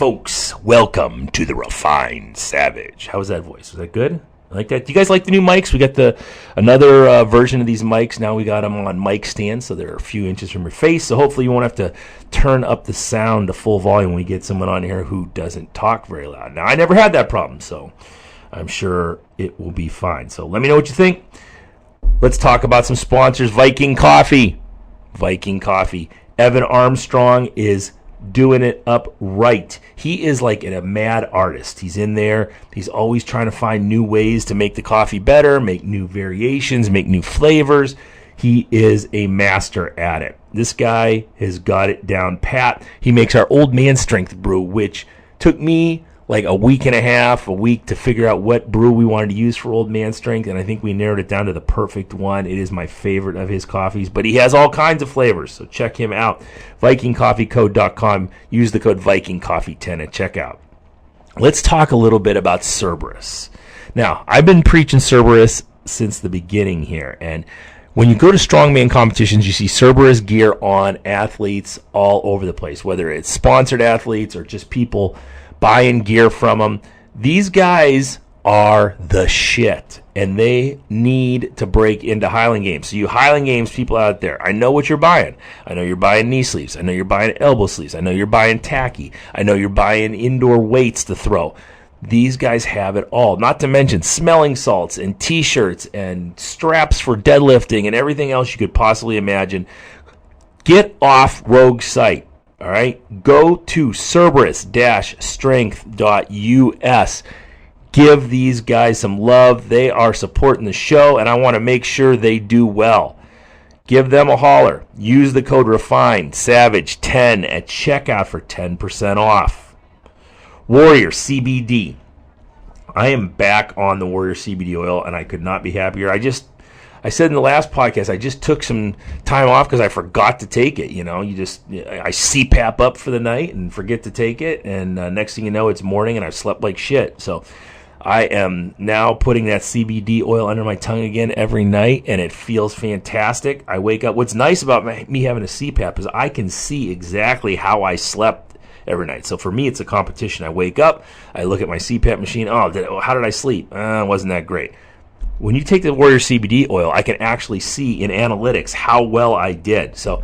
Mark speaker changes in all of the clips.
Speaker 1: folks, welcome to the Refined Savage. How was that voice? Was that good? I like that. Do you guys like the new mics? We got another version of these mics. Now we got them on mic stands, so they're a few inches from your face. So hopefully you won't have to turn up the sound to full volume when we get someone on here who doesn't talk very loud. Now, I never had that problem, so I'm sure it will be fine. So let me know what you think. Let's talk about some sponsors. Viking Coffee. Viking Coffee. Evan Armstrong is doing it up right. He is like a mad artist. He's in there. He's always trying to find new ways to make the coffee better, make new variations, make new flavors. He is a master at it. This guy has got it down pat. He makes our Old Man Strength brew, which took me like a week to figure out what brew we wanted to use for Old Man Strength, and I think we narrowed it down to the perfect one. It is my favorite of his coffees, but he has all kinds of flavors, so check him out. VikingCoffeeCode.com. Use the code VikingCoffee10 at checkout. Let's talk a little bit about Cerberus. Now, I've been preaching Cerberus since the beginning here, and when you go to strongman competitions, you see Cerberus gear on athletes all over the place, whether it's sponsored athletes or just people buying gear from them. These guys are the shit, and they need to break into Highland Games. So you Highland Games people out there, I know what you're buying. I know you're buying knee sleeves. I know you're buying elbow sleeves. I know you're buying tacky. I know you're buying indoor weights to throw. These guys have it all, not to mention smelling salts and T-shirts and straps for deadlifting and everything else you could possibly imagine. Get off Rogue's site. All right, go to Cerberus-strength.us. Give these guys some love. They are supporting the show, and I want to make sure they do well. Give them a holler. Use the code REFINEDSAVAGE10 at checkout for 10% off. Warrior CBD. I am back on the Warrior CBD oil, and I could not be happier. I said in the last podcast, I just took some time off because I forgot to take it. You know, I CPAP up for the night and forget to take it. And next thing you know, it's morning and I've slept like shit. So I am now putting that CBD oil under my tongue again every night, and it feels fantastic. I wake up. What's nice about me having a CPAP is I can see exactly how I slept every night. So for me, it's a competition. I wake up, I look at my CPAP machine. How did I sleep? It wasn't that great. When you take the Warrior CBD oil, I can actually see in analytics how well I did. So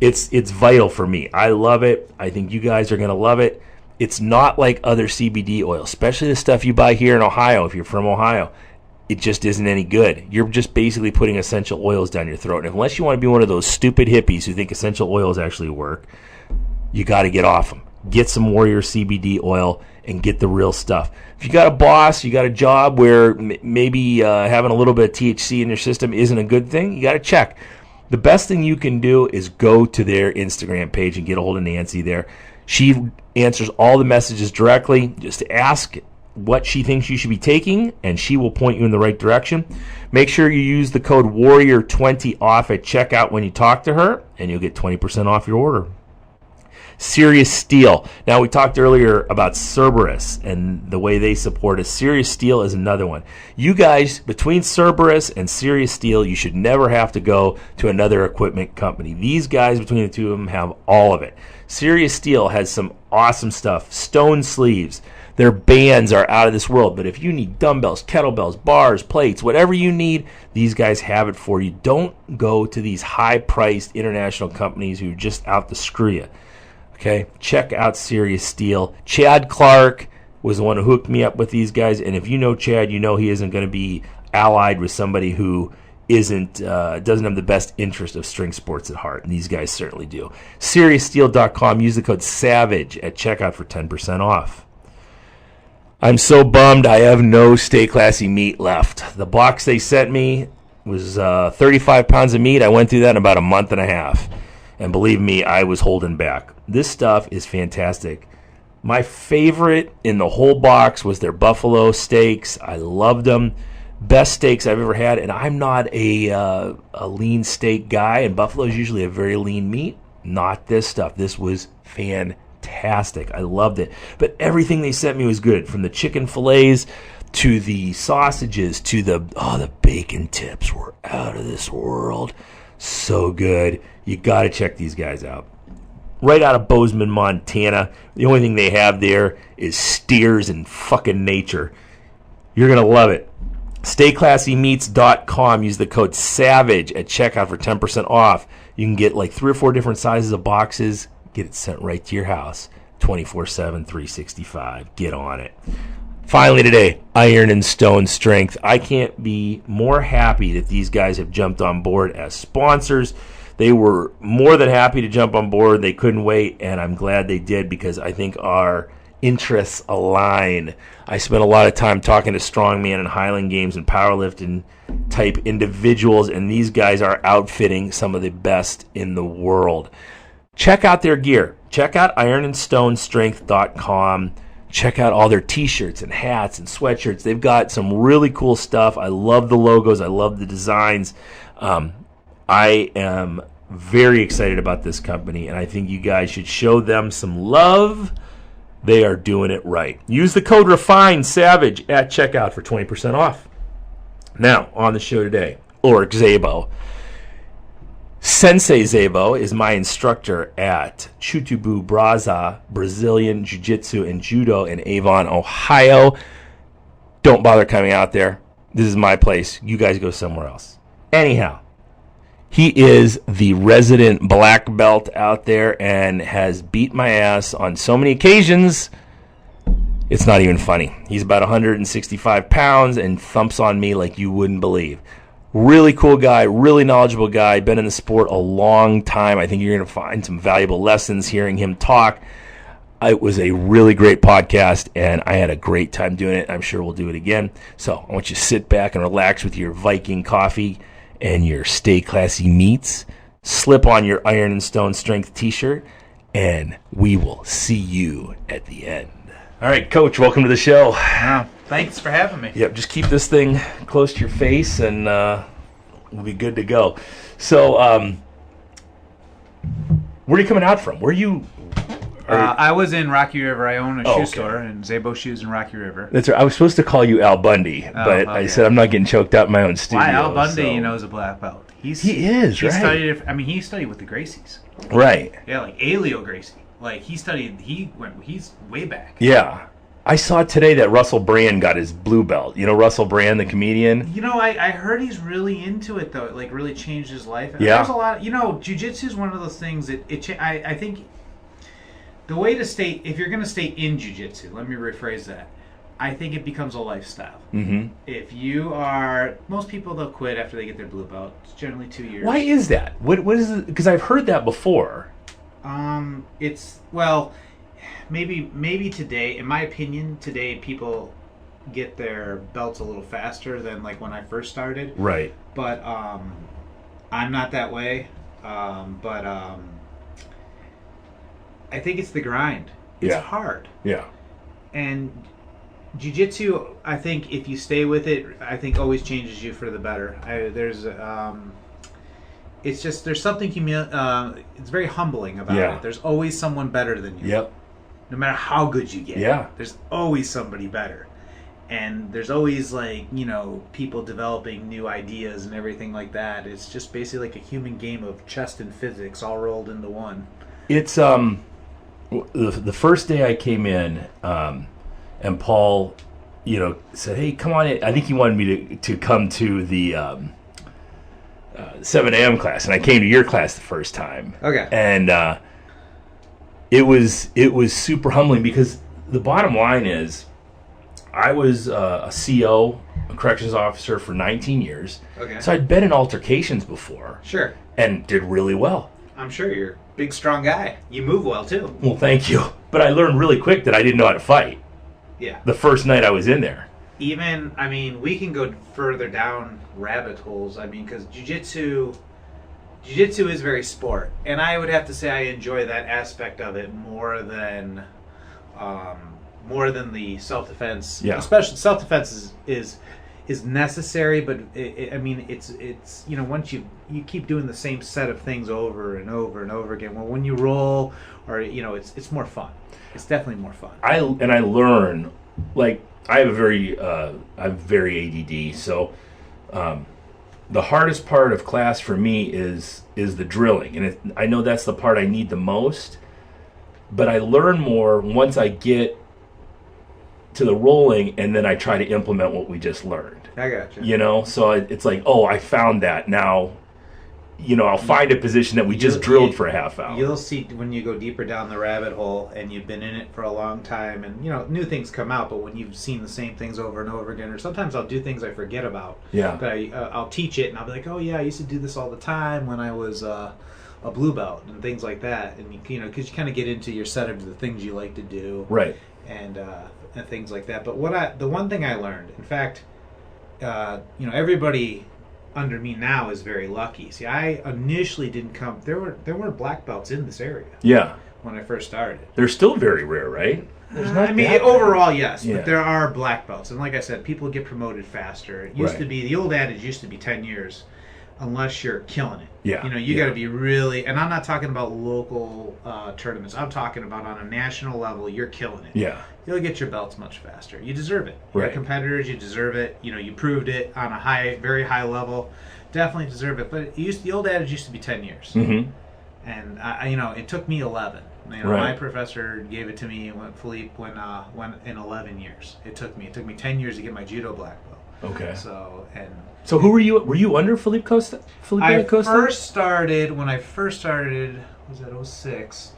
Speaker 1: it's vital for me. I love it. I think you guys are going to love it. It's not like other CBD oil, especially the stuff you buy here in Ohio if you're from Ohio. It just isn't any good. You're just basically putting essential oils down your throat. And unless you want to be one of those stupid hippies who think essential oils actually work, you got to get off them. Get some Warrior CBD oil and get the real stuff. If you got a boss, you got a job where maybe having a little bit of THC in your system isn't a good thing, you got to check. The best thing you can do is go to their Instagram page and get a hold of Nancy there. She answers all the messages directly. Just ask what she thinks you should be taking, and she will point you in the right direction. Make sure you use the code WARRIOR20 off at checkout when you talk to her, and you'll get 20% off your order. Serious Steel. Now, we talked earlier about Cerberus and the way they support us. Serious Steel is another one. You guys, between Cerberus and Serious Steel, you should never have to go to another equipment company. These guys, between the two of them, have all of it. Serious Steel has some awesome stuff. Stone sleeves. Their bands are out of this world. But if you need dumbbells, kettlebells, bars, plates, whatever you need, these guys have it for you. Don't go to these high-priced international companies who are just out to screw you. Okay, check out Serious Steel. Chad Clark was the one who hooked me up with these guys, and if you know Chad, you know he isn't going to be allied with somebody who doesn't have the best interest of string sports at heart, and these guys certainly do. SeriousSteel.com. Use the code SAVAGE at checkout for 10% off. I'm so bummed I have no Stay Classy meat left. The box they sent me was 35 pounds of meat. I went through that in about a month and a half. And believe me, I was holding back. This stuff is fantastic. My favorite in the whole box was their buffalo steaks. I loved them. Best steaks I've ever had. And I'm not a lean steak guy, and buffalo is usually a very lean meat. Not this stuff. This was fantastic. I loved it. But everything they sent me was good, from the chicken fillets to the sausages to the bacon tips were out of this world. So good. You got to check these guys out. right out of Bozeman, Montana. The only thing they have there is steers and fucking nature. You're going to love it. StayClassyMeats.com. Use the code SAVAGE at checkout for 10% off. You can get like 3 or 4 different sizes of boxes. Get it sent right to your house. 24/7, 365. Get on it. Finally today, Iron and Stone Strength. I can't be more happy that these guys have jumped on board as sponsors. They were more than happy to jump on board. They couldn't wait, and I'm glad they did because I think our interests align. I spent a lot of time talking to strongman and Highland Games and powerlifting type individuals, and these guys are outfitting some of the best in the world. Check out their gear. Check out ironandstonestrength.com. Check out all their t-shirts and hats and sweatshirts. They've got some really cool stuff. I love the logos. I love the designs. I am very excited about this company, and I think you guys should show them some love. They are doing it right. Use the code REFINESAVAGE at checkout for 20% off. Now, on the show today, Urlic Szabo. Sensei Szabo is my instructor at Chutubu Brasa, Brazilian Jiu-Jitsu and Judo in Avon, Ohio. Don't bother coming out there. This is my place. You guys go somewhere else. Anyhow, he is the resident black belt out there and has beat my ass on so many occasions, it's not even funny. He's about 165 pounds and thumps on me like you wouldn't believe. Really cool guy, really knowledgeable guy, been in the sport a long time. I think you're going to find some valuable lessons hearing him talk. It was a really great podcast, and I had a great time doing it. I'm sure we'll do it again. So I want you to sit back and relax with your Viking coffee and your Stay Classy meats. Slip on your Iron and Stone Strength t-shirt, and we will see you at the end. All right, Coach, welcome to the show.
Speaker 2: Wow. Thanks for having me.
Speaker 1: Yep, just keep this thing close to your face, and we'll be good to go. So, where are you coming out from? Where are you?
Speaker 2: I was in Rocky River. I own a shoe store, and Szabo Shoes in Rocky River.
Speaker 1: That's right. I was supposed to call you Al Bundy, but I said I'm not getting choked out in my own studio.
Speaker 2: Why Al Bundy, is a black belt. He
Speaker 1: is, right?
Speaker 2: He studied with the Gracies.
Speaker 1: Right.
Speaker 2: Yeah, like Alio Gracie. Like he's way back.
Speaker 1: Yeah. I saw today that Russell Brand got his blue belt. You know Russell Brand, the comedian?
Speaker 2: I heard he's really into it, though. It, like, really changed his life.
Speaker 1: Yeah.
Speaker 2: There's a lot jiu-jitsu is one of those things that I think the way to stay, if you're going to stay in jiu-jitsu, let me rephrase that. I think it becomes a lifestyle. Mm-hmm. If you are, most people, they'll quit after they get their blue belt. It's generally 2 years.
Speaker 1: Why is that? What is it? Because I've heard that before.
Speaker 2: Maybe today, in my opinion, today people get their belts a little faster than like when I first started.
Speaker 1: Right.
Speaker 2: But I'm not that way. I think it's the grind. It's hard. Yeah. And jiu-jitsu, I think if you stay with it, I think always changes you for the better. It's just there's something it's very humbling about it. There's always someone better than you.
Speaker 1: Yep.
Speaker 2: No matter how good you get.
Speaker 1: Yeah.
Speaker 2: There's always somebody better. And there's always people developing new ideas and everything like that. It's just basically like a human game of chess and physics all rolled into one.
Speaker 1: It's the first day I came in, and Paul, said, "Hey, come on in." I think he wanted me to come to the 7 a.m. class, and I came to your class the first time.
Speaker 2: Okay.
Speaker 1: And it was super humbling because the bottom line is, I was a CO, a corrections officer for 19 years.
Speaker 2: Okay.
Speaker 1: So I'd been in altercations before.
Speaker 2: Sure.
Speaker 1: And did really well.
Speaker 2: I'm sure you're a big, strong guy. You move well, too.
Speaker 1: Well, thank you. But I learned really quick that I didn't know how to fight.
Speaker 2: Yeah.
Speaker 1: The first night I was in there.
Speaker 2: We can go further down rabbit holes. Because jiu-jitsu is very sport. And I would have to say I enjoy that aspect of it more than the self-defense.
Speaker 1: Yeah.
Speaker 2: Especially self-defense is necessary, but it's once you keep doing the same set of things over and over and over again. Well, when you roll, or it's more fun. It's definitely more fun.
Speaker 1: I learn, like, I'm very ADD, so the hardest part of class for me is the drilling, and I know that's the part I need the most. but I learn more once I get to the rolling, and then I try to implement what we just learned.
Speaker 2: I gotcha.
Speaker 1: You know, so it's like, oh, I found that now. You know, I'll find a position that we just drilled for a half hour.
Speaker 2: You'll see when you go deeper down the rabbit hole and you've been in it for a long time, and you know, new things come out. But when you've seen the same things over and over again, or sometimes I'll do things I forget about.
Speaker 1: Yeah.
Speaker 2: But I'll teach it, and I'll be like, oh yeah, I used to do this all the time when I was a blue belt and things like that. And you know, because you kind of get into your set of the things you like to do,
Speaker 1: right?
Speaker 2: And things like that. But the one thing I learned, in fact, you know, everybody under me now is very lucky. See, I initially didn't come. There were black belts in this area.
Speaker 1: Yeah.
Speaker 2: When I first started,
Speaker 1: they're still very rare, right?
Speaker 2: I mean, overall, yes, but there are black belts, and like I said, people get promoted faster. It used to be, the old adage used to be 10 years, unless you're killing it.
Speaker 1: Yeah.
Speaker 2: You know, you got to be really, and I'm not talking about local tournaments. I'm talking about on a national level, you're killing it.
Speaker 1: Yeah.
Speaker 2: You'll get your belts much faster. You deserve it.
Speaker 1: Right.
Speaker 2: You're competitors, you deserve it. You know, you proved it on a very high level. Definitely deserve it. But the old adage used to be 10 years.
Speaker 1: Mm-hmm.
Speaker 2: And you know, it took me 11. You know, my professor gave it to me when Philippe went in 11 years. It took me 10 years to get my judo black belt.
Speaker 1: Okay.
Speaker 2: So
Speaker 1: who were you? Were you under Felipe Costa? When I first started,
Speaker 2: was that 06.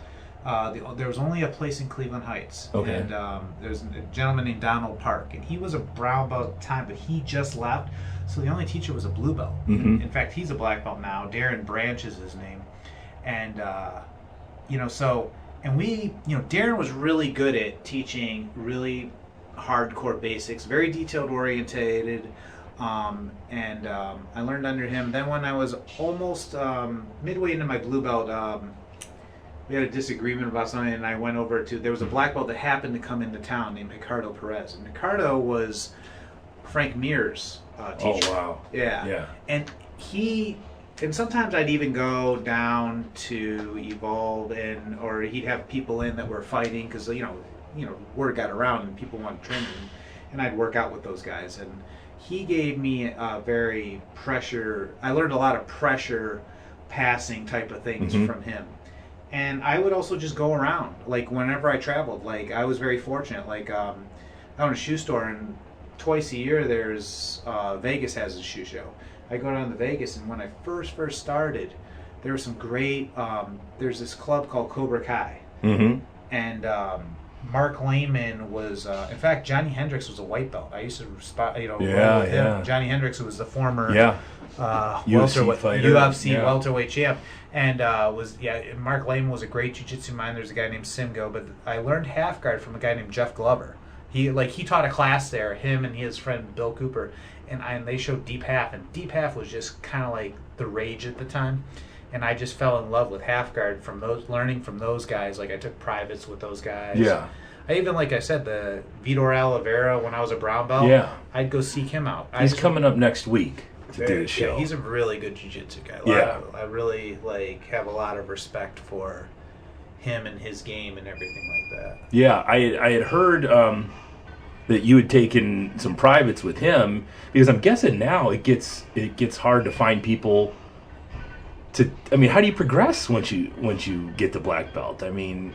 Speaker 2: There was only a place in Cleveland Heights.
Speaker 1: Okay.
Speaker 2: And there's a gentleman named Donald Park, and he was a brown belt at the time, but he just left. So the only teacher was a blue belt.
Speaker 1: Mm-hmm.
Speaker 2: In fact, he's a black belt now. Darren Branch is his name. And you know, Darren was really good at teaching really hardcore basics, very detailed orientated. I learned under him. Then when I was almost midway into my blue belt, we had a disagreement about something, and I went over to, there was a black belt that happened to come into town named Ricardo Perez. And Ricardo was Frank Mir's teacher.
Speaker 1: Oh, wow.
Speaker 2: Yeah. And and sometimes I'd even go down to Evolve, or he'd have people in that were fighting, because you know, word got around and people wanted training, and I'd work out with those guys. And he gave me a very I learned a lot of pressure passing type of things from him. And I would also just go around, like whenever I traveled. Like I was very fortunate. Like I own a shoe store, and twice a year there's Vegas has a shoe show. I go down to Vegas, and when I first started, there were some great. There's this club called Cobra Kai, and Mark Lehman was. In fact, Johnny Hendricks was a white belt. I used to roll with him. Johnny Hendricks, who was the former UFC welterweight champ, and Mark Lehman was a great jiu-jitsu mind. There's a guy named Simgo, but I learned half guard from a guy named Jeff Glover. He taught a class there, him and his friend Bill Cooper, and they showed deep half, and deep half was just kind of like the rage at the time, and I just fell in love with half guard from learning from those guys. Like I took privates with those guys.
Speaker 1: Yeah.
Speaker 2: I even, like I said, the Vitor Oliveira, when I was a brown belt. Yeah. I'd go seek him out.
Speaker 1: He's coming up next week to do the show.
Speaker 2: Yeah, he's a really good jiu-jitsu guy. I really have a lot of respect for him and his game and everything like that.
Speaker 1: Yeah, I had heard that you had taken some privates with him, because I'm guessing now it gets hard to find people to. I mean, how do you progress once you get the black belt? I mean,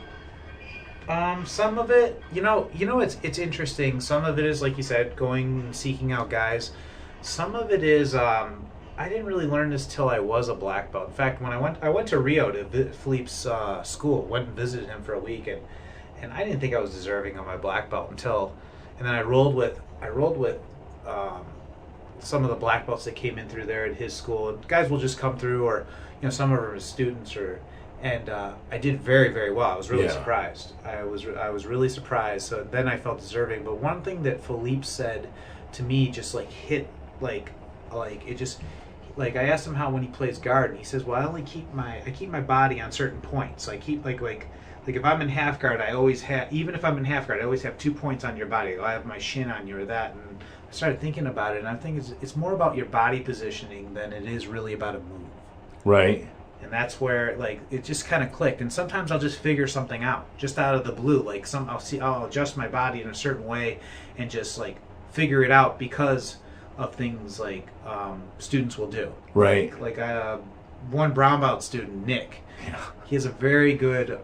Speaker 2: some of it, it's interesting. Some of it is, like you said, seeking out guys. Some of it is I didn't really learn this till I was a black belt. In fact, when I went to Rio to Philippe's school, went and visited him for a week, and I didn't think I was deserving of my black belt and then I rolled with some of the black belts that came in through there at his school. And guys will just come through, or some of them are students, and I did very, very well. I was really surprised. I was really surprised. So then I felt deserving. But one thing that Philippe said to me just hit it just. Like I asked him how when he plays guard, and he says, "Well, I keep my body on certain points. I keep like if I'm in half guard, I always have, even if I'm in half guard, I always have 2 points on your body. I have my shin on you or that." And I started thinking about it, and I think it's more about your body positioning than it is really about a move.
Speaker 1: Right.
Speaker 2: And that's where it just kind of clicked. And sometimes I'll just figure something out just out of the blue. I'll adjust my body in a certain way and just figure it out because of things students will do.
Speaker 1: Right.
Speaker 2: One brown belt student, Nick. Yeah. He has a very good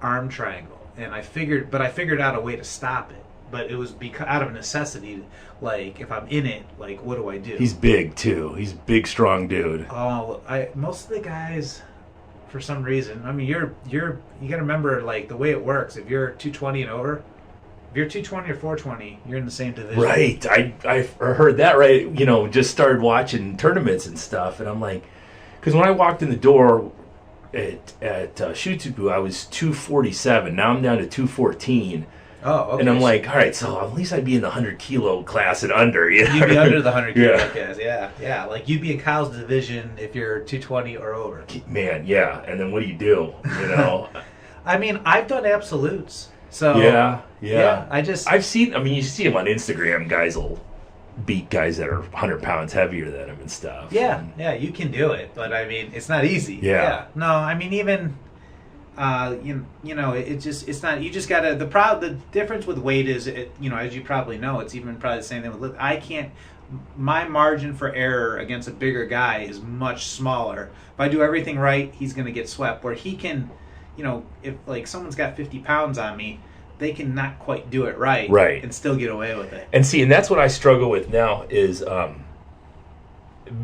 Speaker 2: arm triangle, and I figured out a way to stop it. But it was out of necessity. Like, if I'm in it, like, what do I do?
Speaker 1: He's big too. He's a big, strong dude.
Speaker 2: Oh, most of the guys, for some reason, I mean, you got to remember, like, the way it works. If you're 220 and over, if you're 220 or 420, you're in the same division.
Speaker 1: Right. I heard that. Right. You know, just started watching tournaments and stuff, and I'm like, because when I walked in the door at Shutsuku, I was 247. Now I'm down to 214.
Speaker 2: Oh, okay.
Speaker 1: And I'm like, all right, so at least I'd be in the 100 kilo class and under. You know?
Speaker 2: You'd be under the 100 kilo
Speaker 1: Yeah.
Speaker 2: class, yeah. Like, you'd be in Kyle's division if you're 220 or over.
Speaker 1: Man, yeah. And then what do? You know?
Speaker 2: I mean, I've done absolutes. So
Speaker 1: Yeah.
Speaker 2: I've
Speaker 1: seen, I mean, you see them on Instagram, guys will beat guys that are 100 pounds heavier than them and stuff.
Speaker 2: Yeah, you can do it, but I mean, it's not easy.
Speaker 1: Yeah.
Speaker 2: No, I mean, even you know, it's not. You just gotta. The difference with weight is, you know, as you probably know, it's even probably the same thing with lift. I can't. My margin for error against a bigger guy is much smaller. If I do everything right, he's gonna get swept. Where he can, you know, if like someone's got 50 pounds on me, they can not quite do it right, and still get away with it.
Speaker 1: And see, and that's what I struggle with now is,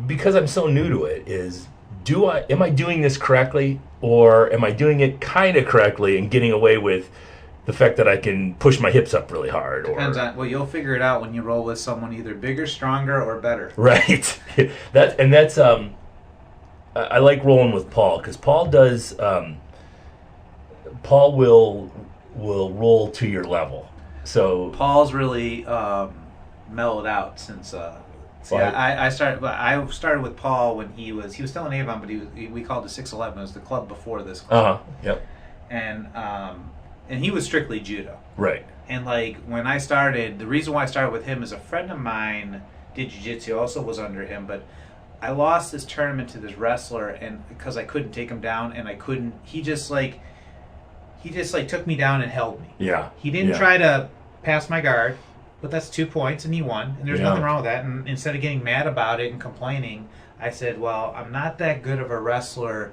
Speaker 1: because I'm so new to it, is am I doing this correctly, or am I doing it kind of correctly and getting away with the fact that I can push my hips up really hard?
Speaker 2: Depends on, well, you'll figure it out when you roll with someone either bigger, stronger, or better.
Speaker 1: Right. That's I like rolling with Paul, because Paul does. Paul will roll to your level. So
Speaker 2: Paul's really mellowed out since. I started with Paul when he was still in Avon, but we called it 611. It was the club before this club.
Speaker 1: Yep.
Speaker 2: And he was strictly judo.
Speaker 1: Right.
Speaker 2: And like when I started, the reason why I started with him is a friend of mine did jiu-jitsu, also was under him, but I lost this tournament to this wrestler, and because I couldn't take him down, and I couldn't, he just took me down and held me.
Speaker 1: Yeah.
Speaker 2: He didn't try to pass my guard, but that's 2 points, and he won, and there's nothing wrong with that. And instead of getting mad about it and complaining, I said, well, I'm not that good of a wrestler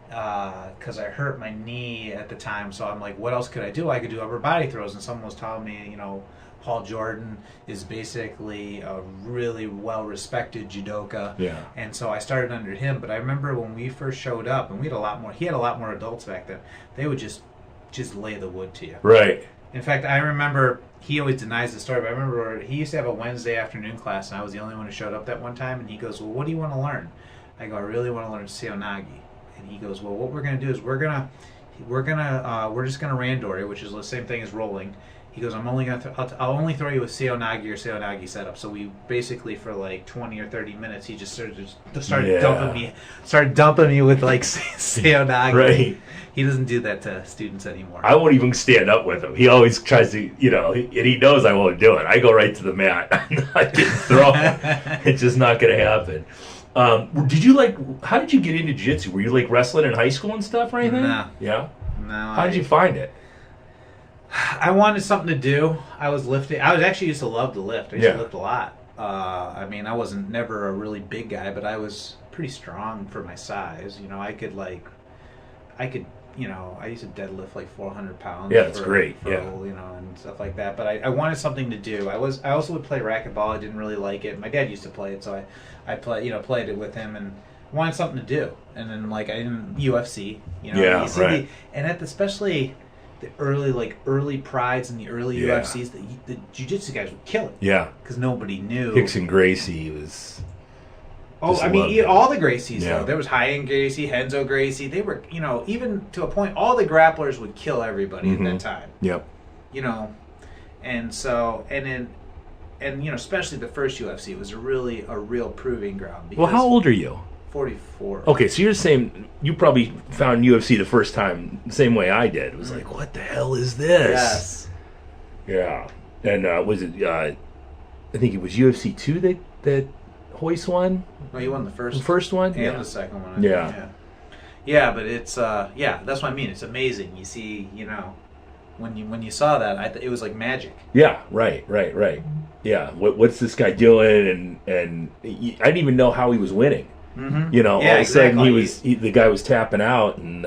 Speaker 2: because I hurt my knee at the time, so I'm like, what else could I do? I could do upper body throws, and someone was telling me, you know, Paul Jordan is basically a really well-respected judoka.
Speaker 1: Yeah.
Speaker 2: And so I started under him, but I remember when we first showed up, and he had a lot more adults back then, they would just lay the wood to you.
Speaker 1: Right.
Speaker 2: In fact, I remember, he always denies the story, but I remember he used to have a Wednesday afternoon class, and I was the only one who showed up that one time, and he goes, well, what do you want to learn? I go, I really want to learn Seonagi. And he goes, well, what we're going to do is we're just going to randori, which is the same thing as rolling. He goes, I'll only throw you with Seonagi or Seonagi setup. So we basically, for like 20 or 30 minutes, he just started dumping me with like Seonagi.
Speaker 1: Right.
Speaker 2: He doesn't do that to students anymore.
Speaker 1: I won't even stand up with him. He always tries to, you know, and he knows I won't do it. I go right to the mat. I get thrown. It's just not going to happen. How did you get into jiu-jitsu? Were you like wrestling in high school and stuff or anything?
Speaker 2: No.
Speaker 1: Yeah?
Speaker 2: No.
Speaker 1: How did you find it?
Speaker 2: I wanted something to do. I was lifting. I actually used to love to lift. I used to lift a lot. I mean, I wasn't never a really big guy, but I was pretty strong for my size. You know, I used to deadlift like 400 pounds.
Speaker 1: Yeah, that's great.
Speaker 2: You know, and stuff like that. But I wanted something to do. I also would play racquetball. I didn't really like it. My dad used to play it, so I played it with him and wanted something to do. And then like I didn't UFC. You know,
Speaker 1: yeah, right.
Speaker 2: Especially the early prides and the early UFCs, the jiu-jitsu guys would kill it. Yeah. Because nobody knew.
Speaker 1: Hickson Gracie was...
Speaker 2: Oh, I mean, all the Gracies, though. There was High-End Gracie, Henzo Gracie. They were, you know, even to a point, all the grapplers would kill everybody at that time.
Speaker 1: Yep.
Speaker 2: You know, and so, and you know, especially the first UFC was a real proving ground.
Speaker 1: Well, how old are you?
Speaker 2: 44.
Speaker 1: Okay, so you're saying you probably found UFC the first time the same way I did. It was like, what the hell is this?
Speaker 2: Yes.
Speaker 1: Yeah. And was it, I think it was UFC 2 that Hoist won?
Speaker 2: No, he won the first
Speaker 1: one?
Speaker 2: And the second one. Yeah, but it's, that's what I mean. It's amazing. You see, you know, when you saw that, it was like magic. Yeah, right.
Speaker 1: Yeah, what's this guy doing? And I didn't even know how he was winning.
Speaker 2: Mm-hmm.
Speaker 1: You know, all of a sudden the guy was tapping out, and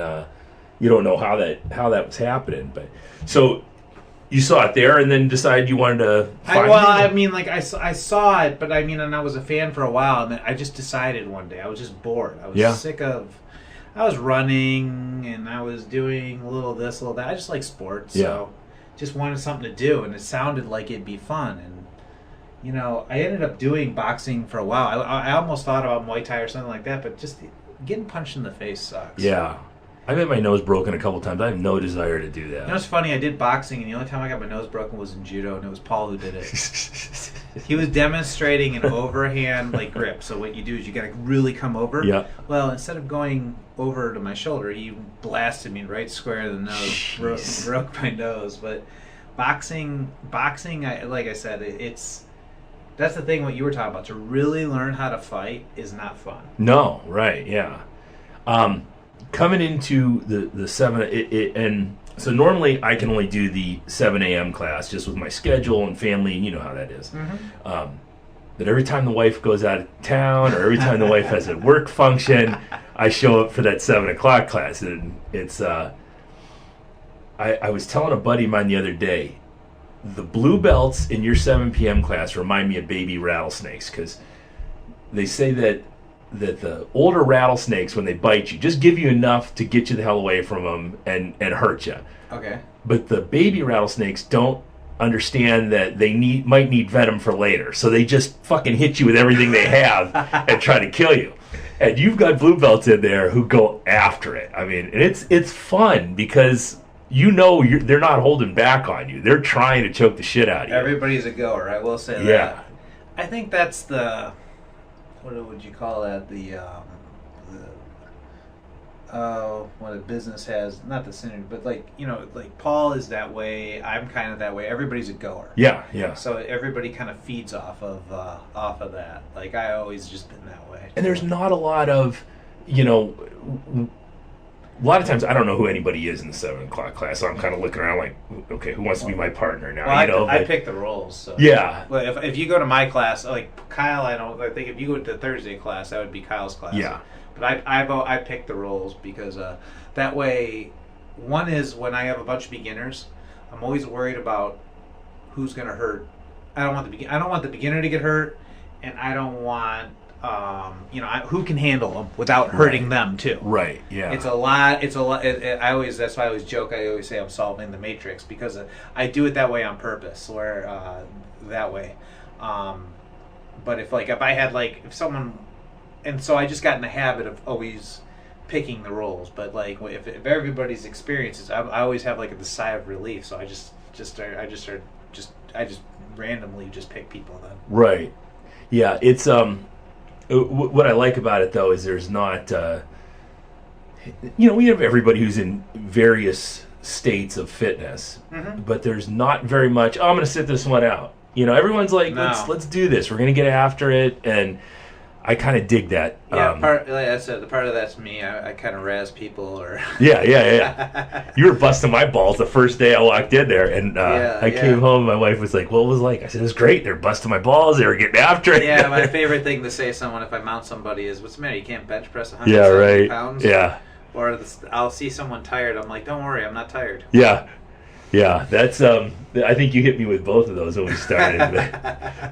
Speaker 1: you don't know how that was happening. But so you saw it there, and then decided you wanted to find it?
Speaker 2: I mean, like, I saw it, but I mean, and I was a fan for a while, and then I just decided one day, I was just bored. I was sick of, I was running, and I was doing a little this, a little that. I just like sports, so just wanted something to do, and it sounded like it'd be fun. And, you know, I ended up doing boxing for a while. I almost thought about Muay Thai or something like that, but just getting punched in the face sucks.
Speaker 1: Yeah. I've had my nose broken a couple times. I have no desire to do that.
Speaker 2: You know, it's funny. I did boxing, and the only time I got my nose broken was in Judo, and it was Paul who did it. He was demonstrating an overhand grip. So what you do is you got to really come over.
Speaker 1: Yeah.
Speaker 2: Well, instead of going over to my shoulder, he blasted me right square in the nose, broke my nose. But boxing, like I said, that's the thing. What you were talking about, to really learn how to fight is not fun.
Speaker 1: No, right? Yeah. Coming into the 7, and so normally I can only do the 7 a.m. class just with my schedule and family, and you know how that is. Mm-hmm. But every time the wife goes out of town, or every time the wife has a work function, I show up for that 7 o'clock class. And it's, I was telling a buddy of mine the other day, the blue belts in your 7 p.m. class remind me of baby rattlesnakes, because they say that the older rattlesnakes, when they bite you, just give you enough to get you the hell away from them and hurt you.
Speaker 2: Okay.
Speaker 1: But the baby rattlesnakes don't understand that they might need venom for later, so they just fucking hit you with everything they have and try to kill you. And you've got blue belts in there who go after it. I mean, and it's fun because you know they're not holding back on you. They're trying to choke the shit out of you.
Speaker 2: Everybody's a goer, I will say that.
Speaker 1: Yeah.
Speaker 2: I think that's the... What would you call that? When a business has, not the synergy, but like Paul is that way. I'm kind of that way. Everybody's a goer.
Speaker 1: Yeah, yeah.
Speaker 2: So everybody kind of feeds off of that. Like, I always just been that way.
Speaker 1: And there's not a lot of, a lot of times I don't know who anybody is in the 7 o'clock class, so I'm kind of looking around like, okay, who wants to be my partner now?
Speaker 2: Well, I pick the roles. So.
Speaker 1: Yeah.
Speaker 2: But if you go to my class, like Kyle, I think if you go to the Thursday class, that would be Kyle's class.
Speaker 1: Yeah.
Speaker 2: But I pick the roles because that way, one is when I have a bunch of beginners, I'm always worried about who's going to hurt. I don't want the beginner to get hurt, and I don't want who can handle them without hurting them too.
Speaker 1: Right. Yeah.
Speaker 2: It's a lot. That's why I always joke. I always say I'm solving the matrix because I do it that way on purpose, where that way. But if I had if someone, and so I just got in the habit of always picking the roles. But if everybody's experiences, I always have the sigh of relief. So I just randomly just pick people then.
Speaker 1: Right. Yeah. It's what I like about it, though, is there's not, we have everybody who's in various states of fitness, but there's not very much, I'm going to sit this one out. Everyone's like,
Speaker 2: no.
Speaker 1: let's do this. We're going to get after it, and I kind of dig that.
Speaker 2: Yeah, like I said, the part of that's me. I kind of razz people, or
Speaker 1: Yeah. You were busting my balls the first day I walked in there, and I came home. My wife was like, "What was it like?" I said, "It was great. They're busting my balls. They were getting after it."
Speaker 2: Yeah, my favorite thing to say to someone if I mount somebody is, "What's the matter? You can't bench press 170 pounds?"
Speaker 1: Yeah.
Speaker 2: Or I'll see someone tired. I'm like, "Don't worry, I'm not tired."
Speaker 1: Yeah. That's I think you hit me with both of those when we started,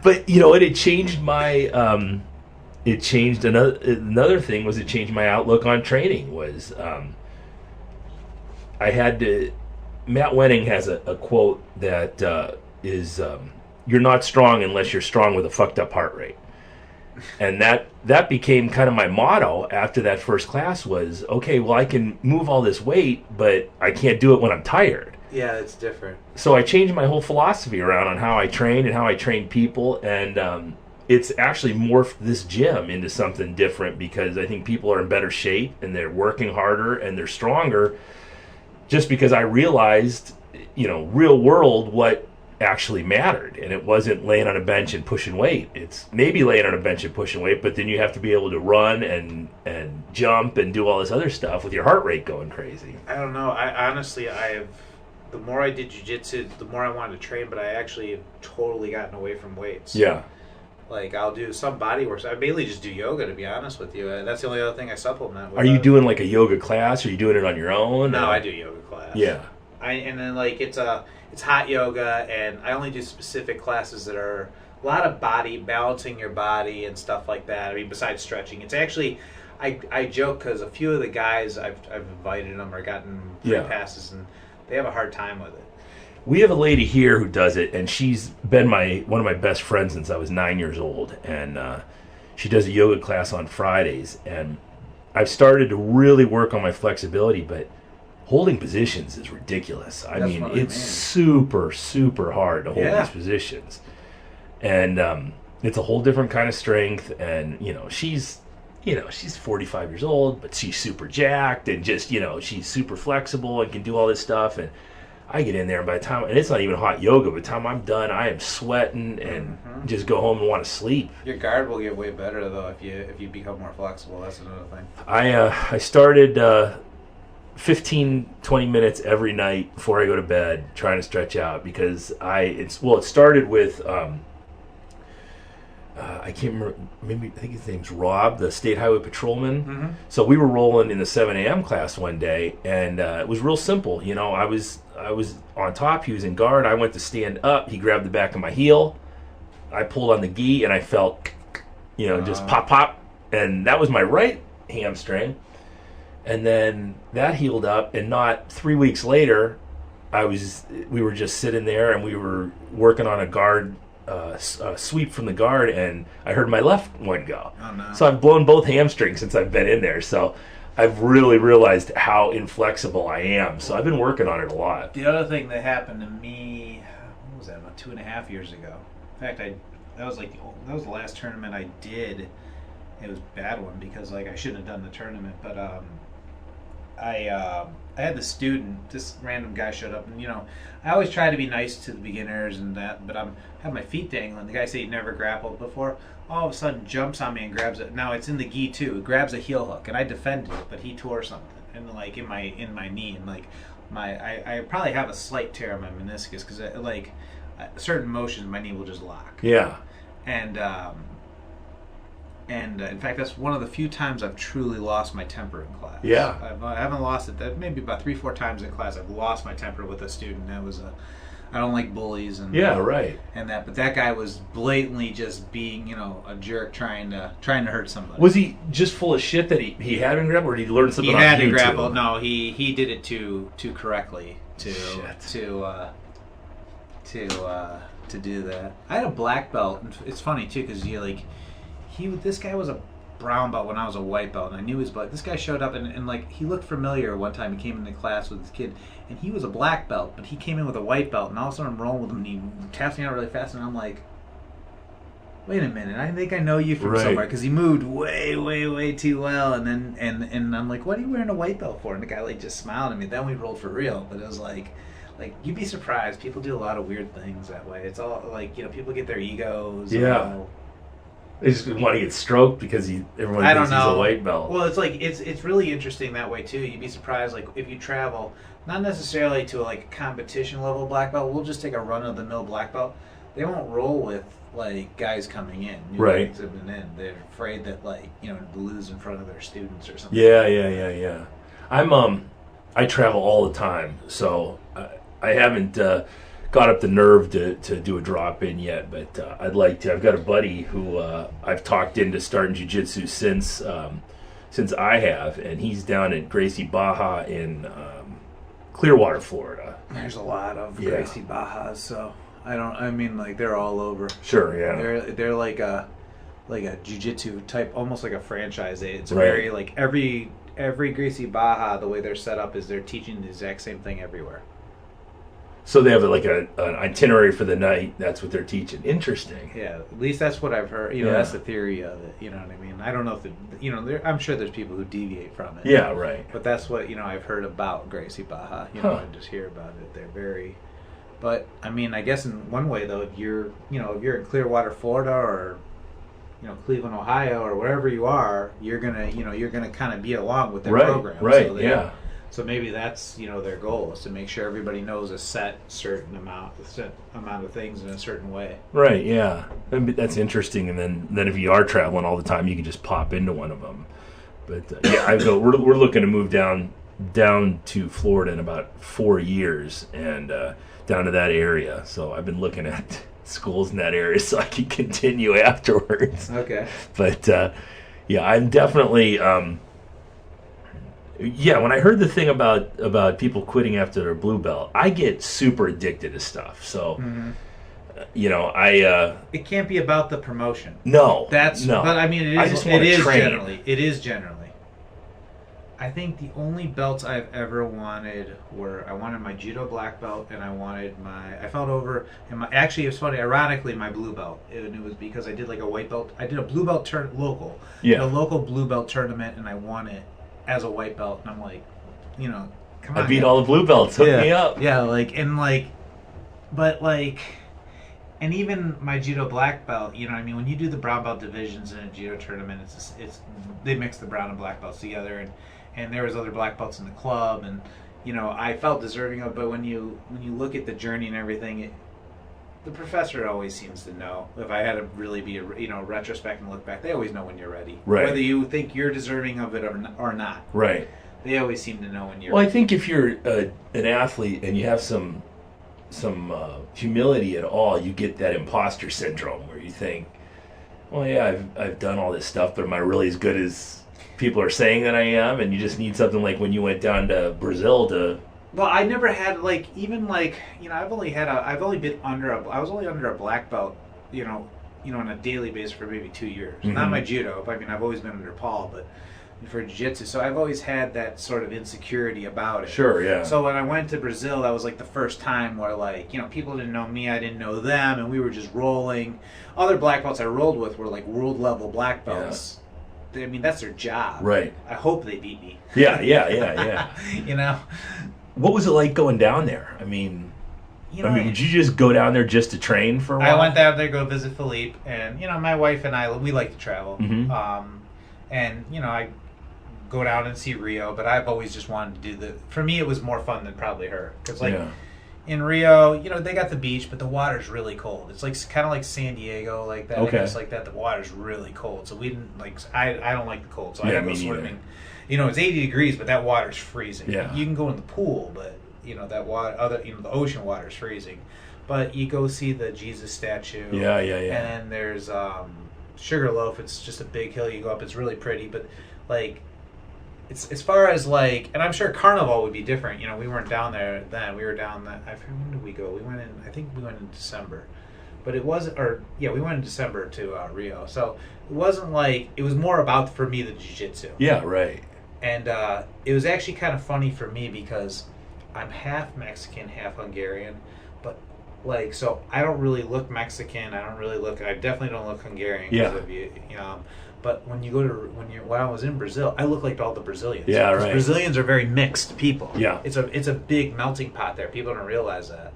Speaker 1: but it changed my. It changed another thing was it changed my outlook on training was I had to. Matt Wenning has a quote that is you're not strong unless you're strong with a fucked up heart rate, and that became kind of my motto after that first class was, okay, well, I can move all this weight, but I can't do it when I'm tired.
Speaker 2: Yeah, it's different.
Speaker 1: So I changed my whole philosophy around on how I train and how I train people, and it's actually morphed this gym into something different because I think people are in better shape and they're working harder and they're stronger just because I realized, real world what actually mattered. And it wasn't laying on a bench and pushing weight. It's maybe laying on a bench and pushing weight, but then you have to be able to run and jump and do all this other stuff with your heart rate going crazy.
Speaker 2: I don't know. I honestly, the more I did jiu-jitsu, the more I wanted to train, but I actually have totally gotten away from weights.
Speaker 1: Yeah.
Speaker 2: Like, I'll do some body work. I mainly just do yoga, to be honest with you. That's the only other thing I supplement with.
Speaker 1: Are you doing like a yoga class? Or are you doing it on your own?
Speaker 2: No,
Speaker 1: or?
Speaker 2: I do yoga class.
Speaker 1: Yeah.
Speaker 2: And then like it's hot yoga, and I only do specific classes that are a lot of body, balancing your body and stuff like that. I mean, besides stretching, it's actually, I joke because a few of the guys I've invited them or gotten free passes, and they have a hard time with it.
Speaker 1: We have a lady here who does it, and she's been one of my best friends since I was 9 years old, and she does a yoga class on Fridays, and I've started to really work on my flexibility, but holding positions is ridiculous. I mean, it's super, super hard to hold these positions, and it's a whole different kind of strength, and she's 45 years old, but she's super jacked, and just she's super flexible and can do all this stuff, and I get in there, and by the time, and it's not even hot yoga, by the time I'm done, I am sweating and just go home and want to sleep.
Speaker 2: Your guard will get way better, though, if you become more flexible. That's another thing.
Speaker 1: I started 15, 20 minutes every night before I go to bed trying to stretch out, because it started with, I can't remember, I think his name's Rob, the state highway patrolman. Mm-hmm. So we were rolling in the 7 a.m. class one day, and it was real simple. I was on top, he was in guard, I went to stand up, he grabbed the back of my heel, I pulled on the gi, and I felt, just pop, pop, and that was my right hamstring. And then that healed up, and not 3 weeks later, we were just sitting there, and we were working on a guard sweep from the guard, and I heard my left one go. Oh, no. So I've blown both hamstrings since I've been in there. So I've really realized how inflexible I am. So I've been working on it a lot.
Speaker 2: The other thing that happened to me, what was that, about 2.5 years ago? In fact, that was the last tournament I did. It was a bad one because I shouldn't have done the tournament, but I had the student, this random guy showed up, and I always try to be nice to the beginners and that, but I have my feet dangling. The guy said he'd never grappled before. All of a sudden jumps on me and grabs it. Now it's in the gi too. It grabs a heel hook, and I defended it, but he tore something, and in my knee, and I probably have a slight tear on my meniscus because certain motions my knee will just lock.
Speaker 1: Yeah.
Speaker 2: And in fact, that's one of the few times I've truly lost my temper in class.
Speaker 1: Yeah.
Speaker 2: I haven't lost it. Maybe about 3-4 times in class I've lost my temper with a student. That was I don't like bullies and
Speaker 1: right.
Speaker 2: And that, but that guy was blatantly just being a jerk trying to hurt somebody.
Speaker 1: Was he just full of shit that he had been grappled, or did he learn something?
Speaker 2: He had to grapple. No, he did it too correctly to do that. I had a black belt. And it's funny too because this guy was a brown belt when I was a white belt, and I knew he was black. This guy showed up, and he looked familiar one time. He came into class with this kid, and he was a black belt, but he came in with a white belt, and all of a sudden I'm rolling with him, and he taps me out really fast, and I'm like, wait a minute, I think I know you from somewhere, because he moved way, way, way too well, and then and I'm like, what are you wearing a white belt for? And the guy just smiled at me. Then we rolled for real, but it was like you'd be surprised. People do a lot of weird things that way. It's all people get their egos.
Speaker 1: Yeah. They just want to get stroked because everyone thinks he's a white belt.
Speaker 2: Well, it's really interesting that way too. You'd be surprised, if you travel, not necessarily to a competition level black belt. We'll just take a run of the mill black belt. They won't roll with guys coming in.
Speaker 1: Right.
Speaker 2: Guys have been in. They're afraid that to lose in front of their students or something.
Speaker 1: Yeah. I travel all the time, so I haven't got up the nerve to do a drop-in yet, but I'd like to. I've got a buddy who I've talked into starting jiu-jitsu since I have, and he's down at Gracie Baja in Clearwater, Florida.
Speaker 2: There's a lot of Gracie Bajas, so they're all over.
Speaker 1: Sure, yeah.
Speaker 2: They're like a jiu-jitsu type, almost like a franchise. It's
Speaker 1: right.
Speaker 2: very every Gracie Baja, the way they're set up is they're teaching the exact same thing everywhere.
Speaker 1: So they have an itinerary for the night. That's what they're teaching. Interesting.
Speaker 2: Yeah, at least that's what I've heard. That's the theory of it. You know what I mean? I don't know if I'm sure there's people who deviate from it.
Speaker 1: Yeah, right.
Speaker 2: But that's what I've heard about Gracie Baja. I just hear about it. They're very. But I guess in one way though, if you're in Clearwater, Florida, or Cleveland, Ohio, or wherever you are, you're gonna kind of be along with their program.
Speaker 1: Right.
Speaker 2: So So maybe that's their goal is to make sure everybody knows a set amount of things in a certain way.
Speaker 1: Right. Yeah. That's interesting. And then if you are traveling all the time, you can just pop into one of them. But we're looking to move down to Florida in about 4 years and down to that area. So I've been looking at schools in that area so I can continue afterwards.
Speaker 2: Okay.
Speaker 1: But I'm definitely. When I heard the thing about people quitting after their blue belt, I get super addicted to stuff. So,
Speaker 2: it can't be about the promotion.
Speaker 1: No,
Speaker 2: But I mean, it is
Speaker 1: train.
Speaker 2: It is generally. I think the only belts I've ever wanted were I wanted my judo black belt and I felt over and actually it was funny, ironically my blue belt, and it was because I did like a white belt. I did a blue belt local, a local blue belt tournament, and I won it as a white belt, and I'm like, come on.
Speaker 1: I beat all the blue belts. Hook me up.
Speaker 2: Yeah, and even my judo black belt, when you do the brown belt divisions in a judo tournament, it's they mix the brown and black belts together, and there was other black belts in the club, and I felt deserving of. But when you look at the journey and everything, the professor always seems to know. If I had to really be retrospect and look back, they always know when you're ready,
Speaker 1: right?
Speaker 2: Whether you think you're deserving of it or not,
Speaker 1: right?
Speaker 2: They always seem to know when you're.
Speaker 1: Well,
Speaker 2: ready.
Speaker 1: I think if you're an athlete and you have some humility at all, you get that imposter syndrome where you think, well, yeah, I've done all this stuff, but am I really as good as people are saying that I am? And you just need something like when you went down to Brazil to.
Speaker 2: Well, I never had I was only under a black belt, on a daily basis for maybe 2 years. Mm-hmm. Not my judo, but I mean I've always been under Paul, but for jiu-jitsu, so I've always had that sort of insecurity about it.
Speaker 1: Sure, yeah.
Speaker 2: So when I went to Brazil, that was like the first time where people didn't know me, I didn't know them, and we were just rolling. Other black belts I rolled with were like world level black belts. Yeah. I mean, that's their job.
Speaker 1: Right.
Speaker 2: I hope they beat me.
Speaker 1: Yeah. What was it like going down there? I mean, would you just go down there just to train for a while?
Speaker 2: I went down there to go visit Philippe, and my wife and I, we like to travel.
Speaker 1: Mm-hmm.
Speaker 2: I go down and see Rio, but I've always just wanted to do for me it was more fun than probably her, because in Rio, they got the beach, but the water's really cold. It's like kind of like San Diego, like that.
Speaker 1: Okay.
Speaker 2: It's like that. The water's really cold, so we didn't I don't like the cold, so I
Speaker 1: Yeah,
Speaker 2: didn't go
Speaker 1: me neither.
Speaker 2: swimming. It's 80 degrees, but that water's freezing.
Speaker 1: Yeah.
Speaker 2: You can go in the pool, but that water, the ocean water's freezing. But you go see the Jesus statue.
Speaker 1: Yeah.
Speaker 2: And then there's Sugarloaf. It's just a big hill you go up. It's really pretty, but it's as far as and I'm sure Carnival would be different. We weren't down there then. We were down that. I forget, when did we go? We went in. I think we went in December, but it wasn't. We went in December to Rio. So it wasn't it was more about for me the jiu-jitsu.
Speaker 1: Yeah, right.
Speaker 2: And it was actually kind of funny for me because I'm half Mexican, half Hungarian, but so I don't really look Mexican. I definitely don't look Hungarian.
Speaker 1: Yeah.
Speaker 2: But when I was in Brazil, I look like all the Brazilians.
Speaker 1: Yeah, right.
Speaker 2: Brazilians are very mixed people.
Speaker 1: Yeah.
Speaker 2: It's a big melting pot there. People don't realize that.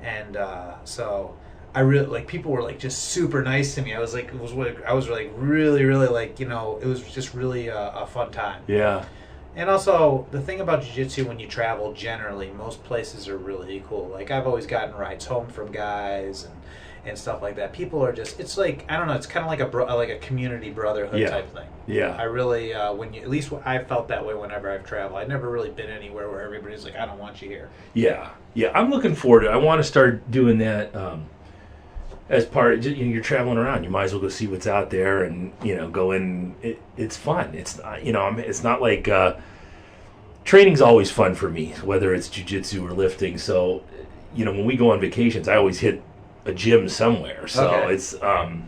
Speaker 2: And so I really people were just super nice to me. I was really, really it was just really a fun time.
Speaker 1: Yeah.
Speaker 2: And also, the thing about jiu-jitsu, when you travel, generally, most places are really cool. I've always gotten rides home from guys and stuff like that. People are just, it's I don't know, it's kind of like a community brotherhood type thing.
Speaker 1: Yeah.
Speaker 2: I really, at least I felt that way whenever I've traveled. I've never really been anywhere where everybody's I don't want you here.
Speaker 1: Yeah. I'm looking forward to it. I want to start doing that as part of, you're traveling around. You might as well go see what's out there and, go in. It's fun. It's not, it's not like, training's always fun for me, whether it's jiu-jitsu or lifting. So, when we go on vacations, I always hit a gym somewhere. So it's, I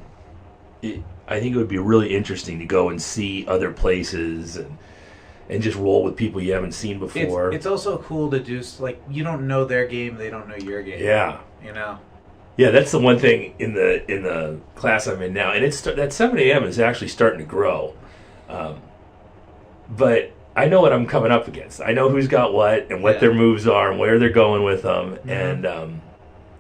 Speaker 1: think it would be really interesting to go and see other places and just roll with people you haven't seen before.
Speaker 2: It's also cool to do, you don't know their game, they don't know your game.
Speaker 1: Yeah. Yeah, that's the one thing in the class I'm in now, and that 7 a.m. is actually starting to grow. But I know what I'm coming up against. I know who's got what and what their moves are and where they're going with them. Mm-hmm. And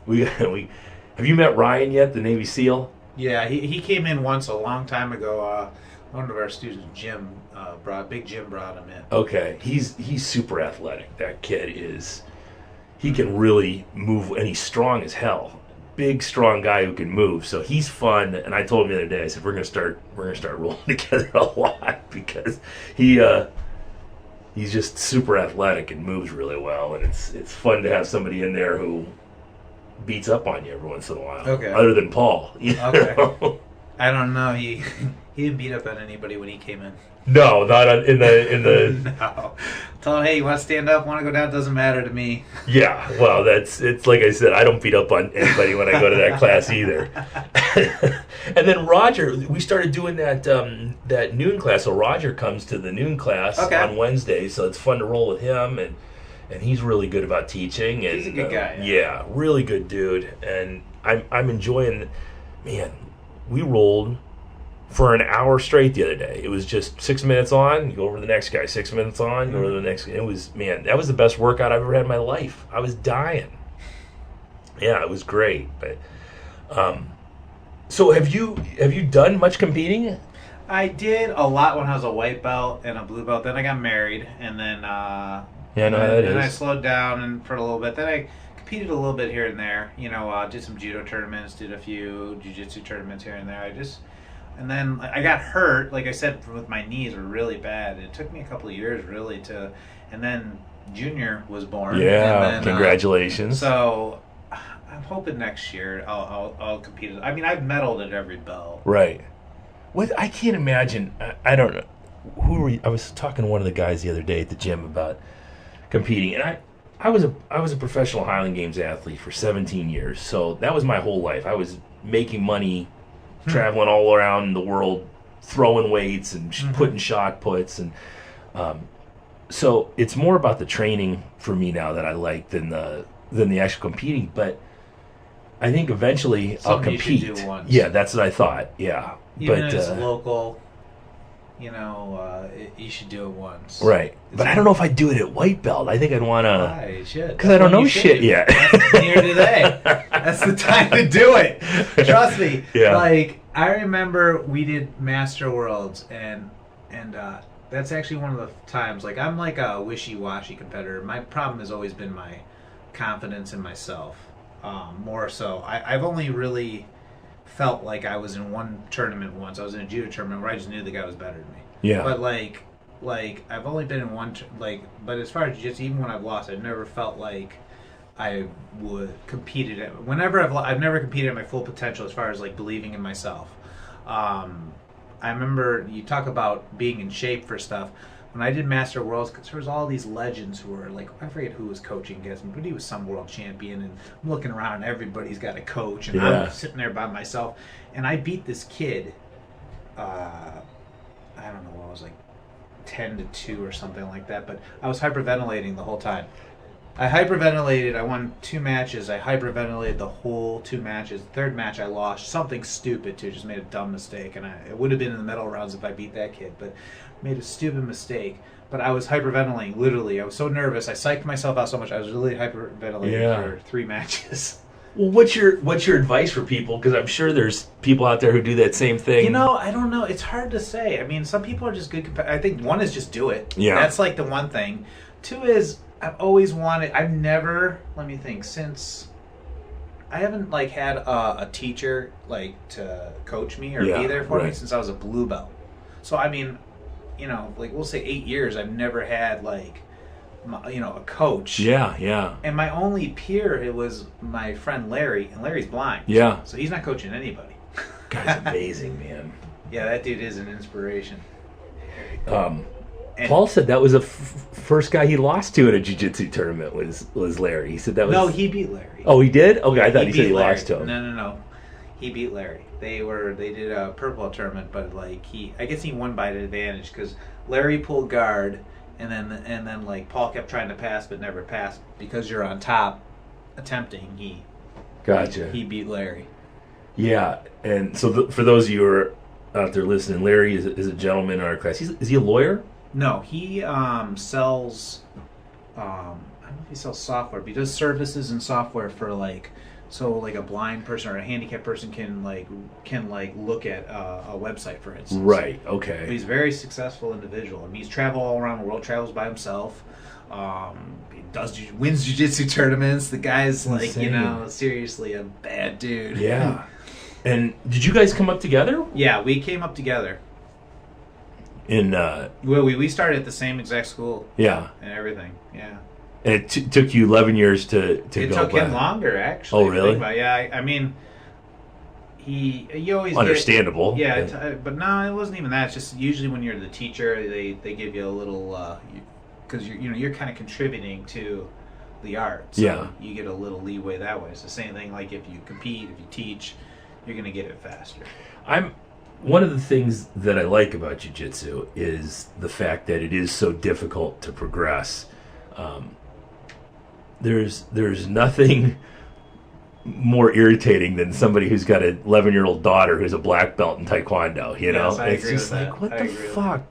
Speaker 1: we have you met Ryan yet, the Navy SEAL?
Speaker 2: Yeah, he came in once a long time ago. One of our students, Jim, Big Jim brought him in.
Speaker 1: Okay, he's super athletic. That kid is. He can really move, and he's strong as hell. Big, strong guy who can move. So he's fun. And I told him the other day, I said we're gonna start rolling together a lot because he's just super athletic and moves really well, and it's fun to have somebody in there who beats up on you every once in a while.
Speaker 2: Okay.
Speaker 1: Other than Paul.
Speaker 2: Okay. I don't know. He didn't beat up on anybody when he came in.
Speaker 1: No, not in the.
Speaker 2: No. Told him, hey, you want to stand up? Want to go down? Doesn't matter to me.
Speaker 1: Yeah, well, it's like I said, I don't beat up on anybody when I go to that class either. And then Roger, we started doing that noon class. So Roger comes to the noon class on Wednesday, so it's fun to roll with him, and he's really good about teaching. And
Speaker 2: he's a good guy.
Speaker 1: Yeah, really good dude, and I'm enjoying. Man, we rolled for an hour straight the other day. It was just 6 minutes on, you go over to the next guy. 6 minutes on, you go over to the next guy. It was, man, that was the best workout I've ever had in my life. I was dying. Yeah, it was great. But so have you done much competing?
Speaker 2: I did a lot when I was a white belt and a blue belt. Then I got married, and then
Speaker 1: I know how that is.
Speaker 2: I slowed down and for a little bit. Then I competed a little bit here and there. Did some judo tournaments, did a few jiu-jitsu tournaments here and there. And then I got hurt, like I said, with my knees were really bad. It took me a couple of years really and then Junior was born.
Speaker 1: Yeah,
Speaker 2: and then,
Speaker 1: congratulations.
Speaker 2: So I'm hoping next year I'll compete. I mean, I've medaled at every belt.
Speaker 1: Right. I can't imagine. I don't know. Who were you? I was talking to one of the guys the other day at the gym about competing, and I was a professional Highland Games athlete for 17 years. So that was my whole life. I was making money, traveling all around the world, throwing weights and putting shot puts, and so it's more about the training for me now that I like than the actual competing. But I think eventually I'll compete.
Speaker 2: You should do once.
Speaker 1: Yeah, that's what I thought. Yeah,
Speaker 2: even if it's local, you should do it once.
Speaker 1: Right, but I don't know if I'd do it at white belt. I think I'd want to.
Speaker 2: Why? You should.
Speaker 1: Because I don't know shit yet.
Speaker 2: Neither do they. That's the time to do it. Trust me.
Speaker 1: Yeah.
Speaker 2: Like, I remember we did Master Worlds, and that's actually one of the times. Like, I'm like a wishy-washy competitor. My problem has always been my confidence in myself. More so, I've only really felt like I was in one tournament once. I was in a judo tournament where I just knew the guy was better than me.
Speaker 1: Yeah.
Speaker 2: But like I've only been in one. But as far as jiu-jitsu, even when I've lost, I've never felt like I would competed at. I've never competed at my full potential as far as like believing in myself. I remember you talk about being in shape for stuff. When I did Master Worlds, because there was all these legends who were like, I forget who was coaching against me, but he was some world champion, and I'm looking around and everybody's got a coach, and I'm sitting there by myself, and I beat this kid, I don't know, I was like 10-2 or something like that, but I was hyperventilating the whole time. I hyperventilated. I won 2 matches. I hyperventilated the whole 2 matches. The third match I lost. Something stupid too. Just made a dumb mistake, and it would have been in the medal rounds if I beat that kid. But made a stupid mistake. But I was hyperventilating. Literally, I was so nervous. I psyched myself out so much. I was really hyperventilating for 3 matches.
Speaker 1: Well, what's your advice for people? Because I'm sure there's people out there who do that same thing.
Speaker 2: I don't know. It's hard to say. I mean, some people are just good. I think one is just do it.
Speaker 1: Yeah.
Speaker 2: That's like the one thing. 2 is I've always wanted. I've never. Let me think. Since I haven't like had a teacher like to coach me or be there for me since I was a blue belt. So I mean, like we'll say 8 years. I've never had like. A coach.
Speaker 1: Yeah.
Speaker 2: And my only peer, it was my friend Larry, and Larry's blind.
Speaker 1: Yeah.
Speaker 2: So he's not coaching anybody.
Speaker 1: Guy's amazing, man.
Speaker 2: Yeah, that dude is an inspiration.
Speaker 1: Paul said that was the first guy he lost to in a jiu-jitsu tournament was Larry. He said that was...
Speaker 2: No, he beat Larry.
Speaker 1: Oh, he did? Okay, I thought he said he
Speaker 2: Larry.
Speaker 1: lost to him.
Speaker 2: No. He beat Larry. They did a purple tournament, but like I guess he won by an advantage because Larry pulled guard. And then like Paul kept trying to pass but never passed because you're on top attempting. He beat Larry.
Speaker 1: Yeah, and so for those of you who are out there listening, Larry is a gentleman in our class. Is he a lawyer?
Speaker 2: No, he sells. I don't know if he sells software, but he does services and software for like So like a blind person or a handicapped person can look at a website, for instance.
Speaker 1: Right. Okay.
Speaker 2: But he's a very successful individual. I mean, he's traveled all around the world. Travels by himself. He wins jiu-jitsu tournaments. The guy's like,
Speaker 1: insane.
Speaker 2: seriously a bad dude.
Speaker 1: Yeah. And did you guys come up together?
Speaker 2: Yeah, we came up together.
Speaker 1: Well,
Speaker 2: we started at the same exact school.
Speaker 1: Yeah.
Speaker 2: And everything. Yeah.
Speaker 1: And it took you 11 years to go
Speaker 2: It took
Speaker 1: back.
Speaker 2: him longer, actually.
Speaker 1: Oh, really?
Speaker 2: Yeah, I mean, you always
Speaker 1: Understandable.
Speaker 2: but no, it wasn't even that. It's just usually when you're the teacher, they give you a little because you're kind of contributing to the art. So
Speaker 1: Yeah.
Speaker 2: you get a little leeway that way. It's the same thing. Like if you compete, if you teach, you're gonna get it faster.
Speaker 1: One of the things that I like about jiu-jitsu is the fact that it is so difficult to progress. There's nothing more irritating than somebody who's got an 11-year-old daughter who's a black belt in taekwondo.
Speaker 2: Yes, I
Speaker 1: it's
Speaker 2: agree
Speaker 1: just
Speaker 2: with
Speaker 1: like,
Speaker 2: that.
Speaker 1: what
Speaker 2: I
Speaker 1: the
Speaker 2: agree with
Speaker 1: fuck?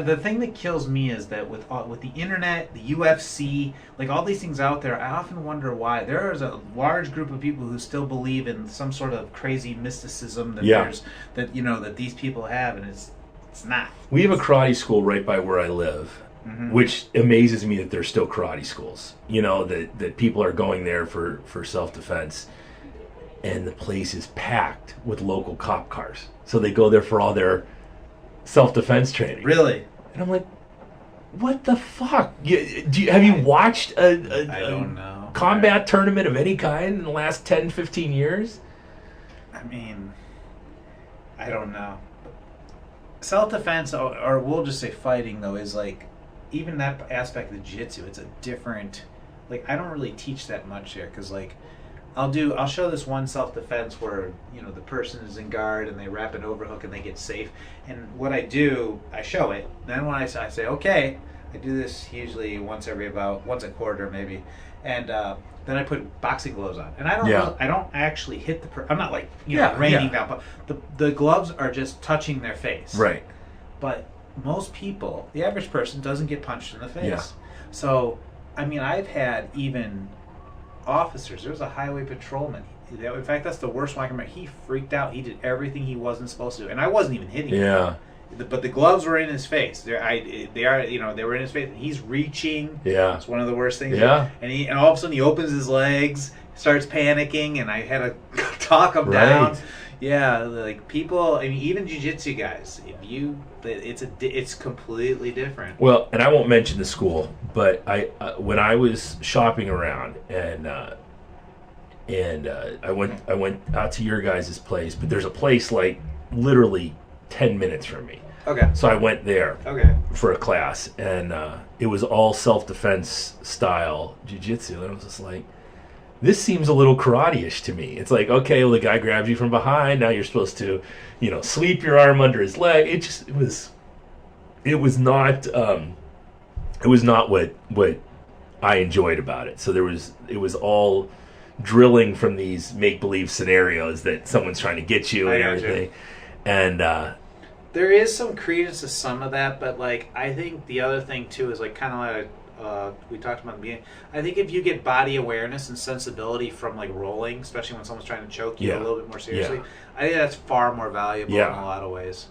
Speaker 2: The thing that kills me is that with the internet, the UFC, like all these things out there, I often wonder why there is a large group of people who still believe in some sort of crazy mysticism that these people have, and it's not.
Speaker 1: We have a karate school right by where I live. Mm-hmm. Which amazes me that there's still karate schools. That people are going there for self-defense. And the place is packed with local cop cars. So they go there for all their self-defense training.
Speaker 2: Really?
Speaker 1: And I'm like, what the fuck? Have you watched
Speaker 2: I don't know.
Speaker 1: combat tournament of any kind in the last 10, 15 years?
Speaker 2: I mean, I don't know. Self-defense, or we'll just say fighting, though, is like, even that aspect of the jiu-jitsu, it's a different, like, I don't really teach that much here, because, like, I'll show this one self-defense where, the person is in guard and they wrap an overhook and they get safe, and what I do, I show it, then when I say, okay, I do this usually once a quarter maybe, and then I put boxing gloves on, and I don't actually hit the I'm not like raining down, but the gloves are just touching their face,
Speaker 1: right?
Speaker 2: But most people, the average person, doesn't get punched in the face.
Speaker 1: Yeah.
Speaker 2: So, I mean, I've had even officers. There was a highway patrolman. In fact, that's the worst one I can remember. He freaked out. He did everything he wasn't supposed to do, and I wasn't even hitting him.
Speaker 1: Yeah.
Speaker 2: But the gloves were in his face. They were in his face. He's reaching.
Speaker 1: Yeah.
Speaker 2: It's one of the worst things.
Speaker 1: Yeah.
Speaker 2: And all of a sudden he opens his legs, starts panicking, and I had to talk him down. Yeah, like people. I mean, even jiu-jitsu guys. It's completely different.
Speaker 1: Well, and I won't mention the school, but when I was shopping around and I went out to your guys' place, but there's a place like literally 10 minutes from me.
Speaker 2: Okay.
Speaker 1: So I went there.
Speaker 2: Okay.
Speaker 1: For a class, and it was all self-defense style jiu-jitsu, and I was just like, this seems a little karate-ish to me. It's like, okay, well, the guy grabs you from behind. Now you're supposed to, sweep your arm under his leg. It was not what I enjoyed about it. So it was all drilling from these make-believe scenarios that someone's trying to get you and everything. And
Speaker 2: there is some credence to some of that, but like I think the other thing too is like kind of like we talked about in the beginning. I think if you get body awareness and sensibility from like rolling, especially when someone's trying to choke you a little bit more seriously, I think that's far more valuable in a lot of ways.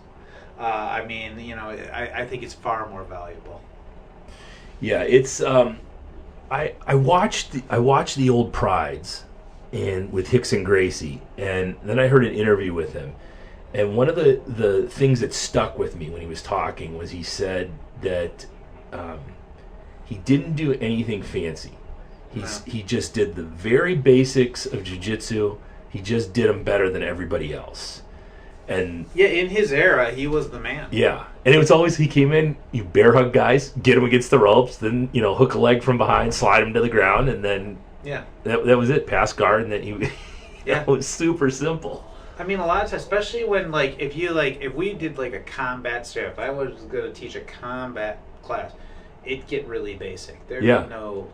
Speaker 2: I mean, I think it's far more valuable.
Speaker 1: Yeah, it's I watched the old Prides and with Hickson Gracie, and then I heard an interview with him. And one of the things that stuck with me when he was talking was he said that he didn't do anything fancy. He just did the very basics of jiu-jitsu. He just did them better than everybody else. And
Speaker 2: in his era, he was the man.
Speaker 1: Yeah, and it was always he came in, you bear hug guys, get them against the ropes, then hook a leg from behind, slide them to the ground, and then that was it. Pass guard, and then it was super simple.
Speaker 2: I mean, a lot of times, especially when if we did like a combat stuff, if I was going to teach a combat class, it'd get really basic. There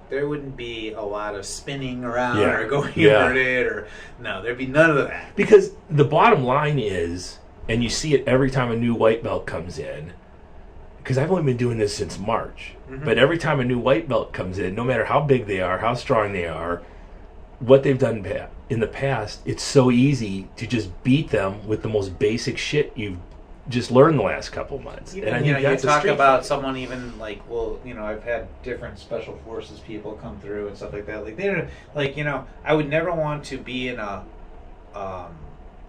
Speaker 2: wouldn't be a lot of spinning around or going inverted there'd be none of that.
Speaker 1: Because the bottom line is, and you see it every time a new white belt comes in, because I've only been doing this since March, but every time a new white belt comes in, no matter how big they are, how strong they are, what they've done in the past, it's so easy to just beat them with the most basic shit you've just learned the last couple months.
Speaker 2: Even,
Speaker 1: and I think
Speaker 2: you
Speaker 1: that's
Speaker 2: talk about someone even like, well, I've had different special forces people come through and stuff like that. Like they're like, I would never want to be in a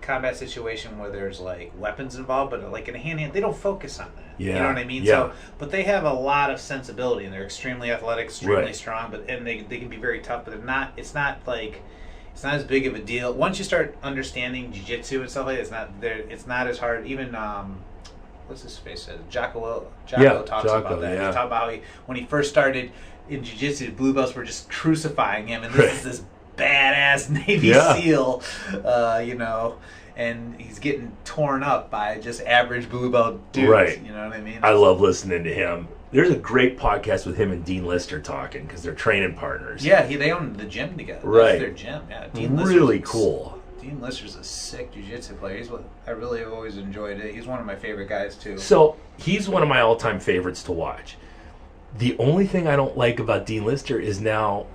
Speaker 2: combat situation where there's like weapons involved, but like in a hand, they don't focus on that.
Speaker 1: Yeah.
Speaker 2: You know what I mean?
Speaker 1: Yeah.
Speaker 2: So, but they have a lot of sensibility and they're extremely athletic, extremely
Speaker 1: Right.
Speaker 2: strong, and they can be very tough, but it's not as big of a deal. Once you start understanding jiu-jitsu and stuff like that, it's not as hard. Even what's his face says? Jocko talks about that.
Speaker 1: Yeah.
Speaker 2: He talked about how when he first started in jiu-jitsu, blue belts were just crucifying him, and this is this badass Navy SEAL, and he's getting torn up by just average blue belt dudes.
Speaker 1: Right.
Speaker 2: You know what I mean?
Speaker 1: I love listening to him. There's a great podcast with him and Dean Lister talking because they're training partners.
Speaker 2: Yeah, they own the gym together.
Speaker 1: Right.
Speaker 2: That's their gym. Yeah,
Speaker 1: Really cool.
Speaker 2: Dean Lister's a sick jiu-jitsu player. I really have always enjoyed it. He's one of my favorite guys too.
Speaker 1: So he's one of my all-time favorites to watch. The only thing I don't like about Dean Lister is now,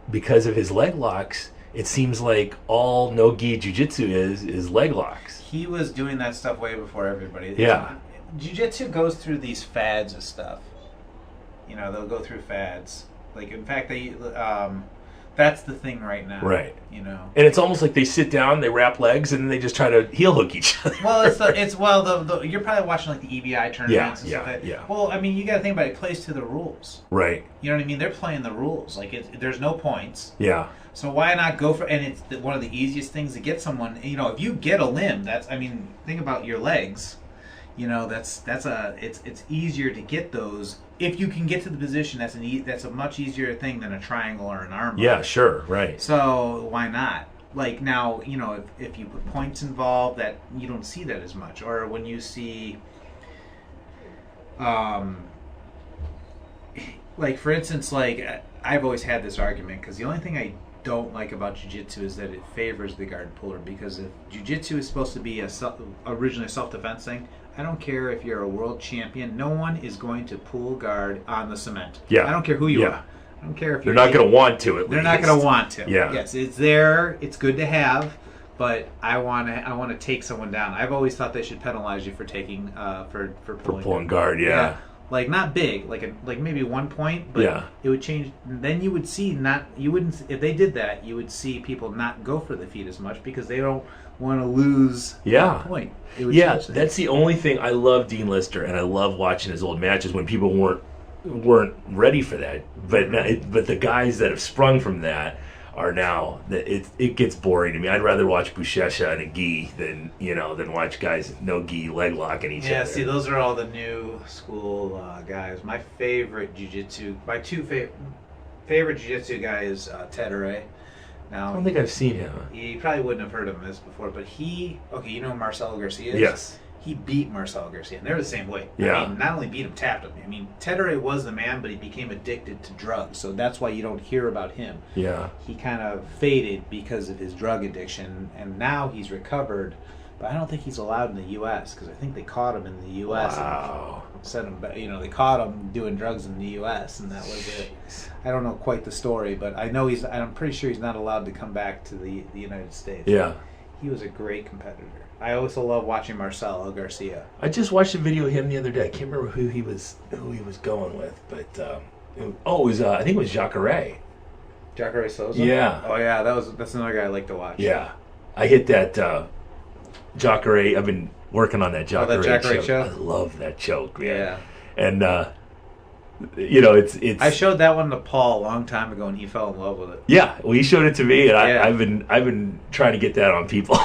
Speaker 1: because of his leg locks, it seems like all no-gi jiu-jitsu is leg locks.
Speaker 2: He was doing that stuff way before everybody.
Speaker 1: Yeah.
Speaker 2: Jiu-jitsu goes through these fads of stuff. They'll go through fads. Like, in fact, that's the thing right now.
Speaker 1: Right.
Speaker 2: And
Speaker 1: it's almost like they sit down, they wrap legs, and then they just try to heel hook each other.
Speaker 2: Well, you're probably watching like the EBI tournaments and stuff like that.
Speaker 1: Yeah.
Speaker 2: Well, I mean, you got to think about it. It plays to the rules.
Speaker 1: Right.
Speaker 2: You know what I mean? They're playing the rules. Like, there's no points.
Speaker 1: Yeah.
Speaker 2: So why not go for? And it's one of the easiest things to get someone. If you get a limb, think about your legs. It's easier to get those if you can get to the position. That's a much easier thing than a triangle or an arm.
Speaker 1: Yeah, sure, right.
Speaker 2: So why not? Like now, if you put points involved, that you don't see that as much. Or when you see, like for instance, like I've always had this argument because the only thing I don't like about jiu-jitsu is that it favors the guard puller, because if jiu-jitsu is supposed to be originally a self-defense thing, I don't care if you're a world champion, no one is going to pull guard on the cement.
Speaker 1: Yeah.
Speaker 2: I don't care who you are. I don't care if
Speaker 1: they're not going to want to.
Speaker 2: They're not going to want to.
Speaker 1: Yeah.
Speaker 2: Yes, it's there. It's good to have, but I want to take someone down. I've always thought they should penalize you for taking for
Speaker 1: pulling guard. Yeah.
Speaker 2: Like not big, like maybe 1 point, but it would change. Then you would see if they did that, you would see people not go for the feet as much because they don't want to lose a point.
Speaker 1: That's the only thing. I love Dean Lister, and I love watching his old matches when people weren't ready for that. But the guys that have sprung from that are now, it gets boring to me. I'd rather watch Buchecha and a gi than watch guys no gi leg locking each other.
Speaker 2: Yeah, see, those are all the new school guys. My favorite jiu-jitsu, my two favorite jiu-jitsu guy is Tedere. Now,
Speaker 1: I don't think I've seen him.
Speaker 2: You probably wouldn't have heard of him this before, but you know who Marcelo Garcia is?
Speaker 1: Yes.
Speaker 2: He beat Marcelo Garcia, and they're the same weight.
Speaker 1: Yeah.
Speaker 2: I mean, not only beat him, tapped him. I mean, Tedere was the man, but he became addicted to drugs, so that's why you don't hear about him.
Speaker 1: Yeah.
Speaker 2: He kind of faded because of his drug addiction, and now he's recovered, but I don't think he's allowed in the U.S., because I think they caught him in the U.S.
Speaker 1: Wow.
Speaker 2: and sent him back. They caught him doing drugs in the U.S., and that was it. I don't know quite the story, but I'm pretty sure he's not allowed to come back to the United States.
Speaker 1: Yeah.
Speaker 2: He was a great competitor. I also love watching Marcelo Garcia.
Speaker 1: I just watched a video of him the other day. I can't remember who he was going with, but I think it was Jacare.
Speaker 2: Jacare Souza?
Speaker 1: Yeah.
Speaker 2: Oh yeah, that's another guy I like to watch.
Speaker 1: Yeah. I hit that Jacare. I've been working on that Jacare,
Speaker 2: Jacare choke.
Speaker 1: I love that choke, man.
Speaker 2: Yeah.
Speaker 1: And it's
Speaker 2: I showed that one to Paul a long time ago and he fell in love with it.
Speaker 1: Yeah, well, he showed it to me, and I've been trying to get that on people.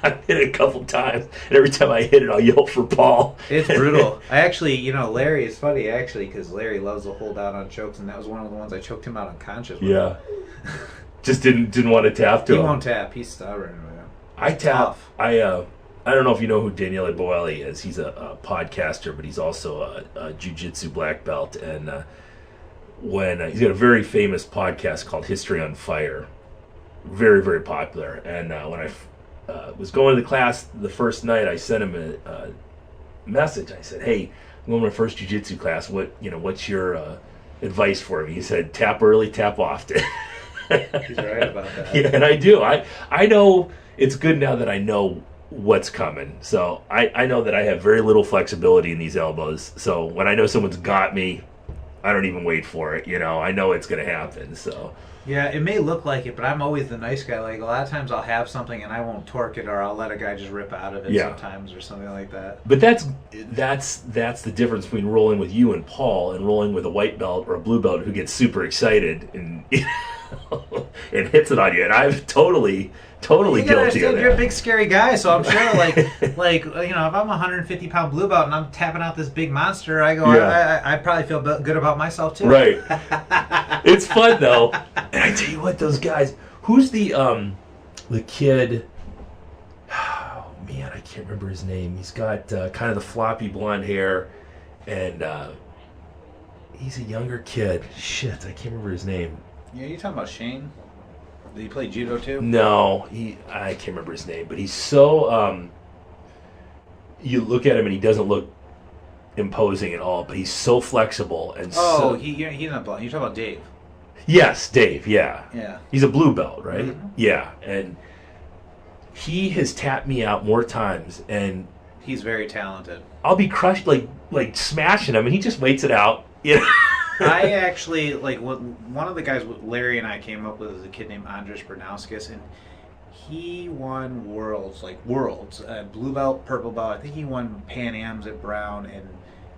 Speaker 1: I've hit it a couple times, and every time I hit it, I'll yell for Paul.
Speaker 2: It's brutal. I actually, Larry, it's funny actually because Larry loves to hold out on chokes, and that was one of the ones I choked him out unconscious with.
Speaker 1: Yeah, just didn't want to tap to him.
Speaker 2: He won't tap. He's stubborn.
Speaker 1: I tap. I don't know if you know who Daniele Boelli is. He's a podcaster, but he's also a jiu-jitsu black belt, and when he's got a very famous podcast called History on Fire, very, very popular. And when I was going to the class the first night, I sent him a message. I said, "Hey, I'm going to my first jiu-jitsu class. What's your advice for me?" He said, "Tap early, tap often."
Speaker 2: He's right about that.
Speaker 1: Yeah, and I do. I know it's good now that I know what's coming. So I know that I have very little flexibility in these elbows. So when I know someone's got me, I don't even wait for it. I know it's going to happen. So
Speaker 2: yeah, it may look like it, but I'm always the nice guy. Like a lot of times, I'll have something and I won't torque it, or I'll let a guy just rip out of it sometimes, or something like that.
Speaker 1: But that's the difference between rolling with you and Paul and rolling with a white belt or a blue belt who gets super excited and and hits it on you. And I've totally guilty of that.
Speaker 2: You're a big scary guy, so I'm sure like if I'm a 150-pound blue belt and I'm tapping out this big monster, I go, I probably feel good about myself too.
Speaker 1: Right. It's fun though. And I tell you what, those guys. Who's the kid? Oh man, I can't remember his name. He's got kind of the floppy blonde hair, and he's a younger kid. Shit, I can't remember his name.
Speaker 2: Yeah, you talking about Shane? Did he play judo too?
Speaker 1: No, I can't remember his name, but he's so you look at him and he doesn't look imposing at all, but he's so flexible and
Speaker 2: he's not blonde. You're talking about Dave.
Speaker 1: Yes, Dave, yeah.
Speaker 2: Yeah.
Speaker 1: He's a blue belt, right?
Speaker 2: Mm-hmm.
Speaker 1: Yeah, and he has tapped me out more times, and
Speaker 2: he's very talented.
Speaker 1: I'll be crushed, like smashing him, and he just waits it out.
Speaker 2: I actually, one of the guys Larry and I came up with is a kid named Andres Bernauskas, and he won worlds, blue belt, purple belt. I think he won Pan Ams at Brown, and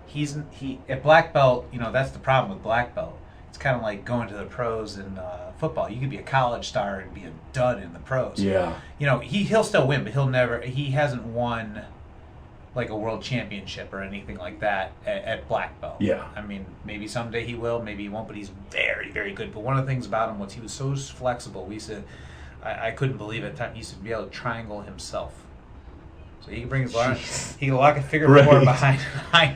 Speaker 2: he at black belt, that's the problem with black belt. It's kind of like going to the pros in football. You could be a college star and be a dud in the pros.
Speaker 1: Yeah.
Speaker 2: He'll still win, but he hasn't won like a world championship or anything like that at black belt.
Speaker 1: Yeah.
Speaker 2: I mean, maybe someday he will, maybe he won't, but he's very, very good. But one of the things about him was he was so flexible. We said, I couldn't believe it. He used to be able to triangle himself. So he can bring his arm, he can lock a fingerboard behind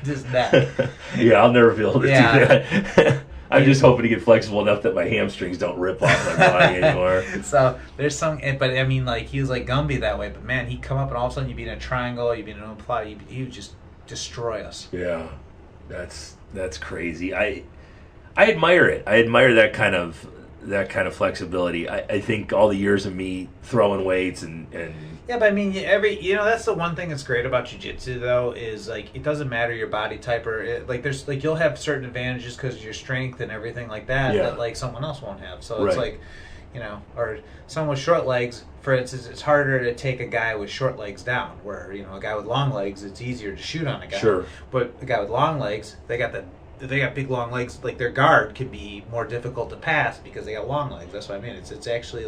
Speaker 2: his neck.
Speaker 1: Yeah, I'll never be able to do that. I'm just hoping to get flexible enough that my hamstrings don't rip off my body anymore.
Speaker 2: So there's but I mean, he was like Gumby that way. But man, he'd come up and all of a sudden you'd be in a triangle, you'd be in an open he would just destroy us.
Speaker 1: Yeah, that's crazy. I admire it. I admire that kind of flexibility. I think all the years of me throwing weights and
Speaker 2: yeah, but I mean, that's the one thing that's great about jiu-jitsu though is it doesn't matter your body type or there's you'll have certain advantages because of your strength and everything like that that someone else won't have. So it's or someone with short legs, for instance, it's harder to take a guy with short legs down. Where a guy with long legs, it's easier to shoot on a guy.
Speaker 1: Sure. But
Speaker 2: a guy with long legs, they got big long legs. Their guard could be more difficult to pass because they got long legs. That's what I mean. It's actually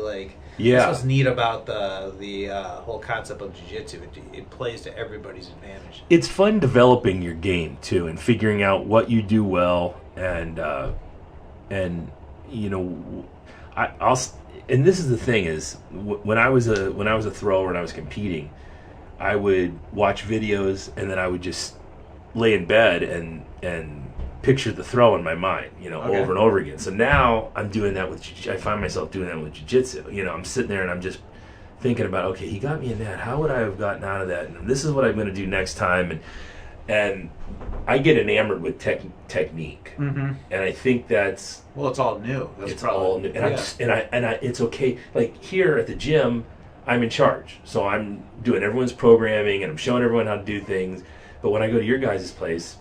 Speaker 2: that's what's neat about the whole concept of jiu-jitsu. It plays to everybody's advantage.
Speaker 1: It's fun developing your game too and figuring out what you do well and and this is the thing is when I was a thrower and I was competing, I would watch videos and then I would just lay in bed and picture the throw in my mind, over and over again. So now I'm doing that I find myself doing that with jiu-jitsu. I'm sitting there and I'm just thinking about, okay, he got me in that. How would I have gotten out of that? And this is what I'm going to do next time. And I get enamored with technique. Mm-hmm. And I think it's
Speaker 2: all new.
Speaker 1: All new. And it's okay. Like here at the gym, I'm in charge. So I'm doing everyone's programming and I'm showing everyone how to do things. But when I go to your guys' place,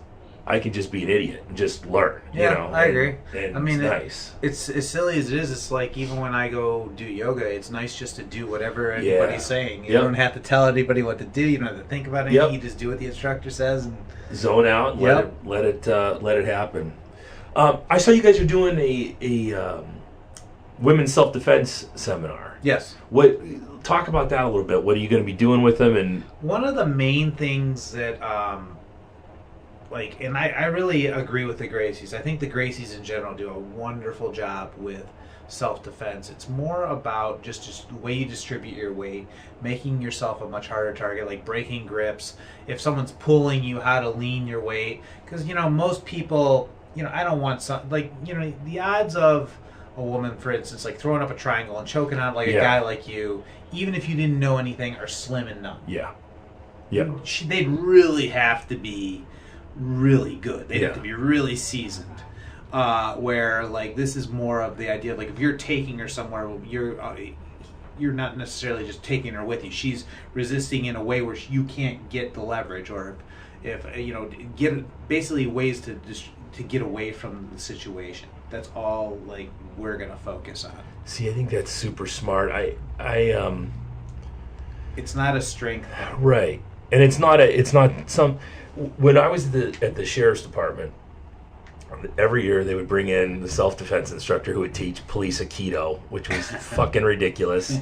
Speaker 1: I can just be an idiot and just learn.
Speaker 2: I agree.
Speaker 1: And I mean, it's nice.
Speaker 2: It's as silly as it is. It's like even when I go do yoga, it's nice just to do whatever anybody's saying. You don't have to tell anybody what to do. You don't have to think about anything. You just do what the instructor says and
Speaker 1: zone out. And let it happen. I saw you guys are doing a women's self-defense seminar.
Speaker 2: Yes.
Speaker 1: Talk about that a little bit. What are you going to be doing with them? And
Speaker 2: one of the main things that and I really agree with the Gracies. I think the Gracies in general do a wonderful job with self-defense. It's more about just the way you distribute your weight, making yourself a much harder target, like breaking grips. If someone's pulling you, how to lean your weight. Because, most people, I don't want the odds of a woman, for instance, throwing up a triangle and choking out a guy like you, even if you didn't know anything, are slim and none.
Speaker 1: Yeah. Yeah.
Speaker 2: They'd really have to be really good. They'd have to be really seasoned. where like this is more of the idea of like if you're taking her somewhere, you're not necessarily just taking her with you. She's resisting in a way where you can't get the leverage, or if get basically ways to get away from the situation. That's all like we're gonna focus on.
Speaker 1: See, I think that's super smart.
Speaker 2: It's not a strength thing.
Speaker 1: Right, and it's not some. When I was at the sheriff's department, every year they would bring in the self-defense instructor who would teach police Aikido, which was fucking ridiculous.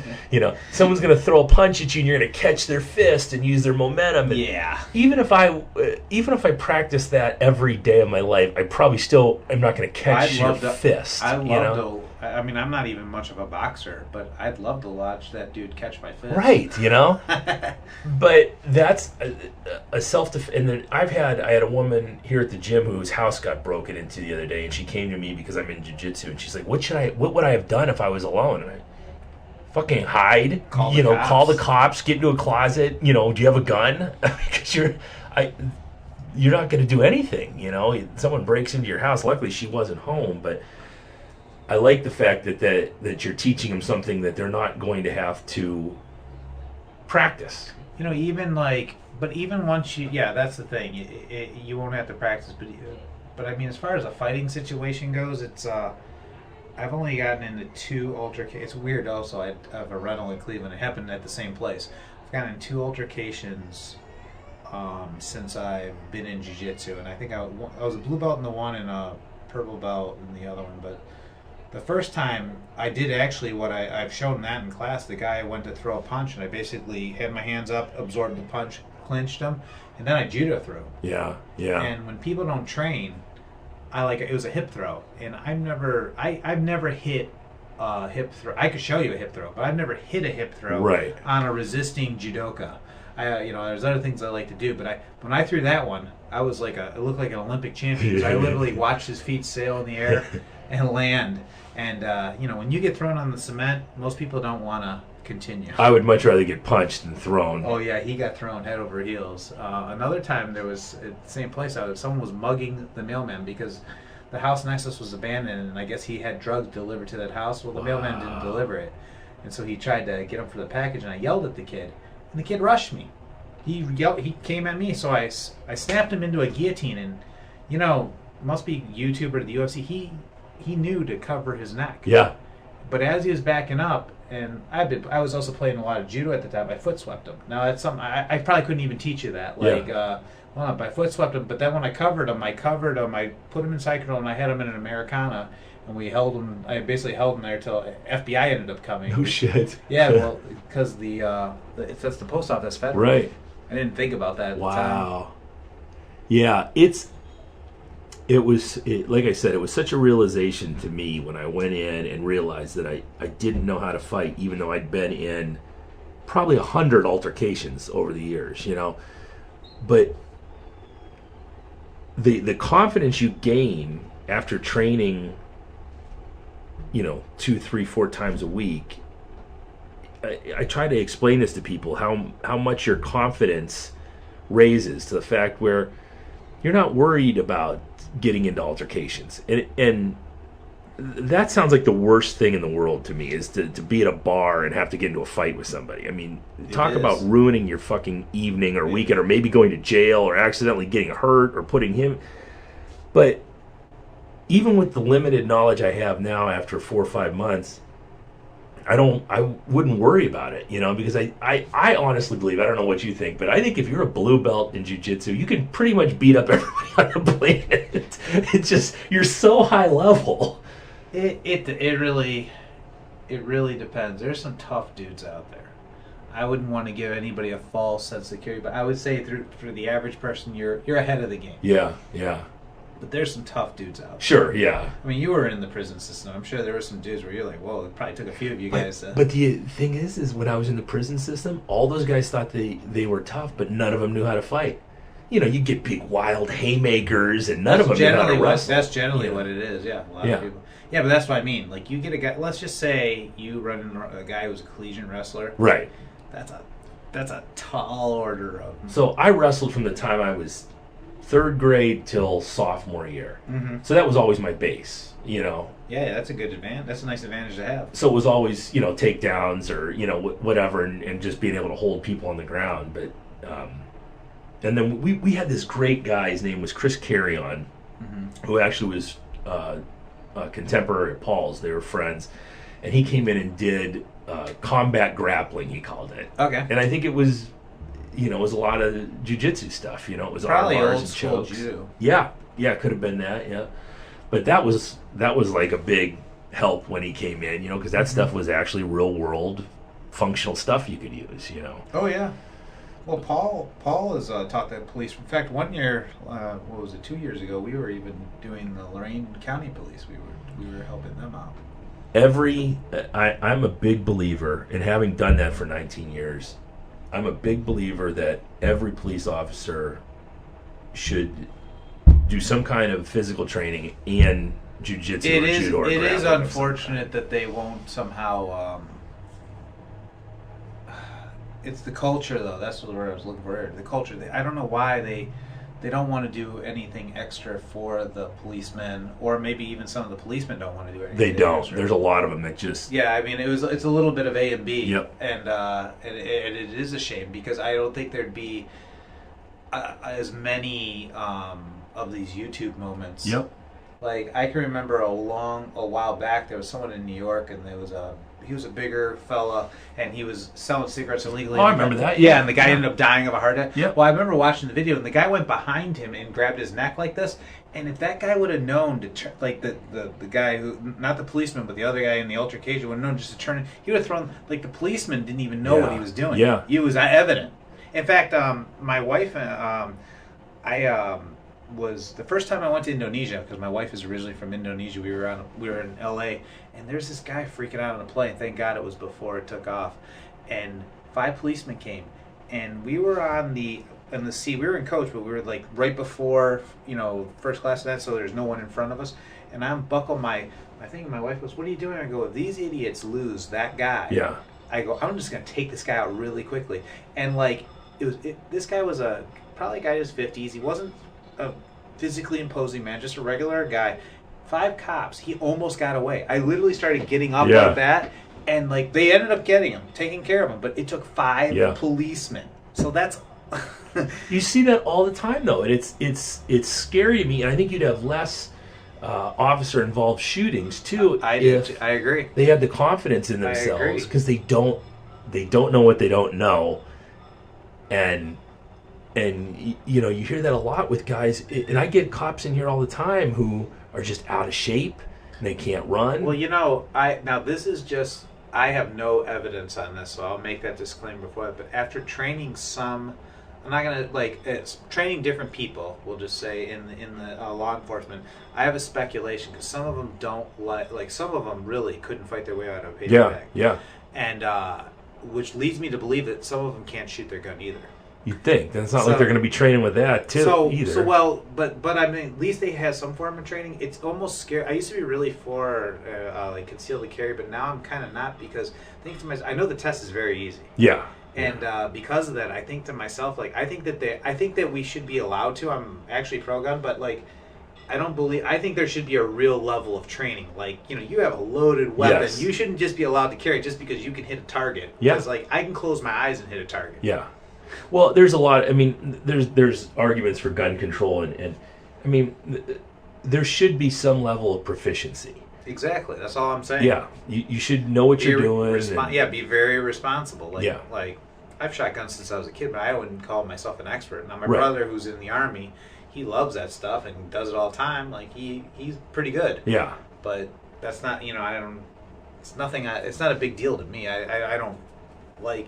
Speaker 1: Someone's going to throw a punch at you and you're going to catch their fist and use their momentum. And
Speaker 2: yeah.
Speaker 1: Even if I practice that every day of my life, I probably still am not going to catch your fist.
Speaker 2: I mean, I'm not even much of a boxer, but I'd love to watch that dude catch my fist.
Speaker 1: Right, But that's a self-defense. And then I had a woman here at the gym whose house got broken into the other day, and she came to me because I'm in jiu-jitsu, and she's like, what would I have done if I was alone? And I fucking hide, call the cops, get into a closet, do you have a gun? Because you're not going to do anything, Someone breaks into your house. Luckily she wasn't home, but I like the fact that you're teaching them something that they're not going to have to practice.
Speaker 2: Even once that's the thing. You won't have to practice, but I mean, as far as a fighting situation goes, it's I've only gotten into 2 altercations. It's weird. Also, I have a rental in Cleveland. It happened at the same place. I've gotten in 2 altercations since I've been in jiu-jitsu, and I think I was a blue belt in the one and a purple belt in the other one, but. The first time I did actually what I've shown that in class, the guy went to throw a punch and I basically had my hands up, absorbed the punch, clinched him, and then I judo threw.
Speaker 1: Yeah, yeah.
Speaker 2: And when people don't train, it was a hip throw, and I've never hit a hip throw. I could show you a hip throw, but I've never hit a hip throw on a resisting judoka. There's other things I like to do, but when I threw that one, I was it looked like an Olympic champion. So I literally watched his feet sail in the air and land. And, when you get thrown on the cement, most people don't want to continue.
Speaker 1: I would much rather get punched than thrown.
Speaker 2: Oh, yeah, he got thrown head over heels. Another time there was, at the same place, someone was mugging the mailman because the house next to us was abandoned, and I guess he had drugs delivered to that house. Well, the mailman didn't deliver it. And so he tried to get him for the package, and I yelled at the kid. And the kid rushed me. He came at me, so I snapped him into a guillotine, and, must be YouTuber to the UFC, he knew to cover his neck. Yeah. But as he was backing up, and I was also playing a lot of judo at the time, I foot swept him. Now that's something I probably couldn't even teach you that. I foot swept him, but then when I covered him, I put him in side control, and I had him in an Americana, and we held him. I basically held him there till FBI ended up coming.
Speaker 1: Oh shit.
Speaker 2: Yeah, well, because that's the post office federal.
Speaker 1: Right.
Speaker 2: I didn't think about that at the time.
Speaker 1: Wow. Yeah, it was like I said, it was such a realization to me when I went in and realized that I didn't know how to fight, even though I'd been in probably 100 altercations over the years, But the confidence you gain after training, 2, 3, 4 times a week. I try to explain this to people how much your confidence raises to the fact where you're not worried about getting into altercations, and that sounds like the worst thing in the world to me, is to be at a bar and have to get into a fight with somebody. I mean, talk about ruining your fucking evening or weekend, or maybe going to jail or accidentally getting hurt or putting him. But even with the limited knowledge I have now after 4 or 5 months, I wouldn't worry about it, because I honestly believe, I don't know what you think, but I think if you're a blue belt in jiu-jitsu, you can pretty much beat up everybody on the planet. It's just, you're so high level.
Speaker 2: It really depends. There's some tough dudes out there. I wouldn't want to give anybody a false sense of security, but I would say for the average person, you're ahead of the game.
Speaker 1: Yeah, yeah.
Speaker 2: But there's some tough dudes out there.
Speaker 1: Sure, yeah.
Speaker 2: I mean, you were in the prison system. I'm sure there were some dudes where you're like, whoa, it probably took a few of you guys to...
Speaker 1: But the thing is when I was in the prison system, all those guys thought they were tough, but none of them knew how to fight. You get big wild haymakers, and none of them knew how to wrestle.
Speaker 2: That's generally what it is, yeah. A lot of people. Yeah, but that's what I mean. Like, you get a guy... Let's just say you run into a guy who's a collegiate wrestler.
Speaker 1: Right.
Speaker 2: That's a tall order of...
Speaker 1: So I wrestled from the time I was 3rd grade till sophomore year.
Speaker 2: Mm-hmm.
Speaker 1: So that was always my base, you know.
Speaker 2: Yeah, that's a good advantage. That's a nice advantage to have.
Speaker 1: So it was always, you know, takedowns or, you know, whatever, and just being able to hold people on the ground. But and then we had this great guy. His name was Chris Carrion, who actually was a contemporary of Paul's. They were friends, and he came in and did combat grappling, he called it.
Speaker 2: Okay.
Speaker 1: And I think it was, you know, it was a lot of jiu-jitsu stuff. You know, it was
Speaker 2: probably
Speaker 1: arm bars
Speaker 2: old
Speaker 1: and
Speaker 2: school
Speaker 1: chokes.
Speaker 2: judo.
Speaker 1: Yeah, it could have been that. Yeah, but that was like a big help when he came in. You know, because that stuff was actually real world functional stuff you could use. You know.
Speaker 2: Oh yeah. Well, Paul has taught that police. In fact, one year, what was it? 2 years ago, we were even doing the Lorain County Police. We were helping them out.
Speaker 1: I'm a big believer in having done that for 19 years. I'm a big believer that every police officer should do some kind of physical training and jiu-jitsu or judo or
Speaker 2: It is
Speaker 1: grappling
Speaker 2: unfortunate that they won't somehow. It's the culture, though. That's the word I was looking for. The culture. I don't know why they don't want to do anything extra for the policemen, or maybe even some of the policemen don't want to do anything.
Speaker 1: They don't.
Speaker 2: Extra.
Speaker 1: There's a lot of them that just.
Speaker 2: Yeah, I mean, it's a little bit of A and B.
Speaker 1: Yep.
Speaker 2: And it is a shame because I don't think there'd be as many of these YouTube moments.
Speaker 1: Yep.
Speaker 2: Like I can remember a while back, there was someone in New York, and he was a bigger fella, and he was selling cigarettes illegally.
Speaker 1: Oh, I remember that.
Speaker 2: Yeah, and the guy ended up dying of a heart attack.
Speaker 1: Yeah.
Speaker 2: Well, I remember watching the video, and the guy went behind him and grabbed his neck like this. And if that guy would have known to like the guy who, not the policeman, but the other guy in the altercation would have known just to turn, he would have thrown, like the policeman didn't even know what he was doing.
Speaker 1: Yeah.
Speaker 2: It was evident. In fact, my wife, was the first time I went to Indonesia, because my wife is originally from Indonesia. We were in L.A. and there's this guy freaking out on a plane. Thank God it was before it took off, and 5 policemen came, and we were on the seat. We were in coach, but we were like right before first class event, so there's no one in front of us. And I'm buckling I think my wife goes, "What are you doing?" I go, "If these idiots lose that guy,"
Speaker 1: Yeah.
Speaker 2: I go, "I'm just gonna take this guy out really quickly." And like this guy was probably a guy in his 50s. He wasn't a physically imposing man, just a regular guy. 5 cops. He almost got away. I literally started getting up like that, and like they ended up getting him, taking care of him. But it took 5 policemen. So that's.
Speaker 1: You see that all the time, though, and it's scary to me. And I think you'd have less officer-involved shootings too.
Speaker 2: I agree.
Speaker 1: They had the confidence in themselves because they don't know what they don't know, and you hear that a lot with guys. And I get cops in here all the time who are just out of shape and they can't run.
Speaker 2: Well, this is just. I have no evidence on this, so I'll make that disclaimer before that. But after training I'm not gonna it's training different people. We'll just say in the law enforcement, I have a speculation because some of them don't some of them really couldn't fight their way out of a paper bag.
Speaker 1: Yeah.
Speaker 2: And which leads me to believe that some of them can't shoot their gun either.
Speaker 1: You'd think. It's not like they're going to be training with that too either.
Speaker 2: But I mean, at least they have some form of training. It's almost scary. I used to be really for concealed carry, but now I'm kind of not because I think to myself, I know the test is very easy.
Speaker 1: Yeah.
Speaker 2: And because of that, I think to myself, I think that we should be allowed to. I'm actually pro gun, but I think there should be a real level of training. You have a loaded weapon.
Speaker 1: Yes.
Speaker 2: You shouldn't just be allowed to carry it just because you can hit a target.
Speaker 1: Yeah.
Speaker 2: Because I can close my eyes and hit a target.
Speaker 1: Yeah. Well, there's a lot. I mean, there's arguments for gun control, and I mean, there should be some level of proficiency.
Speaker 2: Exactly. That's all I'm saying.
Speaker 1: Yeah. You should know what you're doing.
Speaker 2: Be very responsible.
Speaker 1: Yeah.
Speaker 2: I've shot guns since I was a kid, but I wouldn't call myself an expert. Now, my
Speaker 1: Right.
Speaker 2: brother, who's in the Army, he loves that stuff and does it all the time. He's pretty good.
Speaker 1: Yeah.
Speaker 2: But that's not, I don't. It's nothing. It's not a big deal to me. I don't like.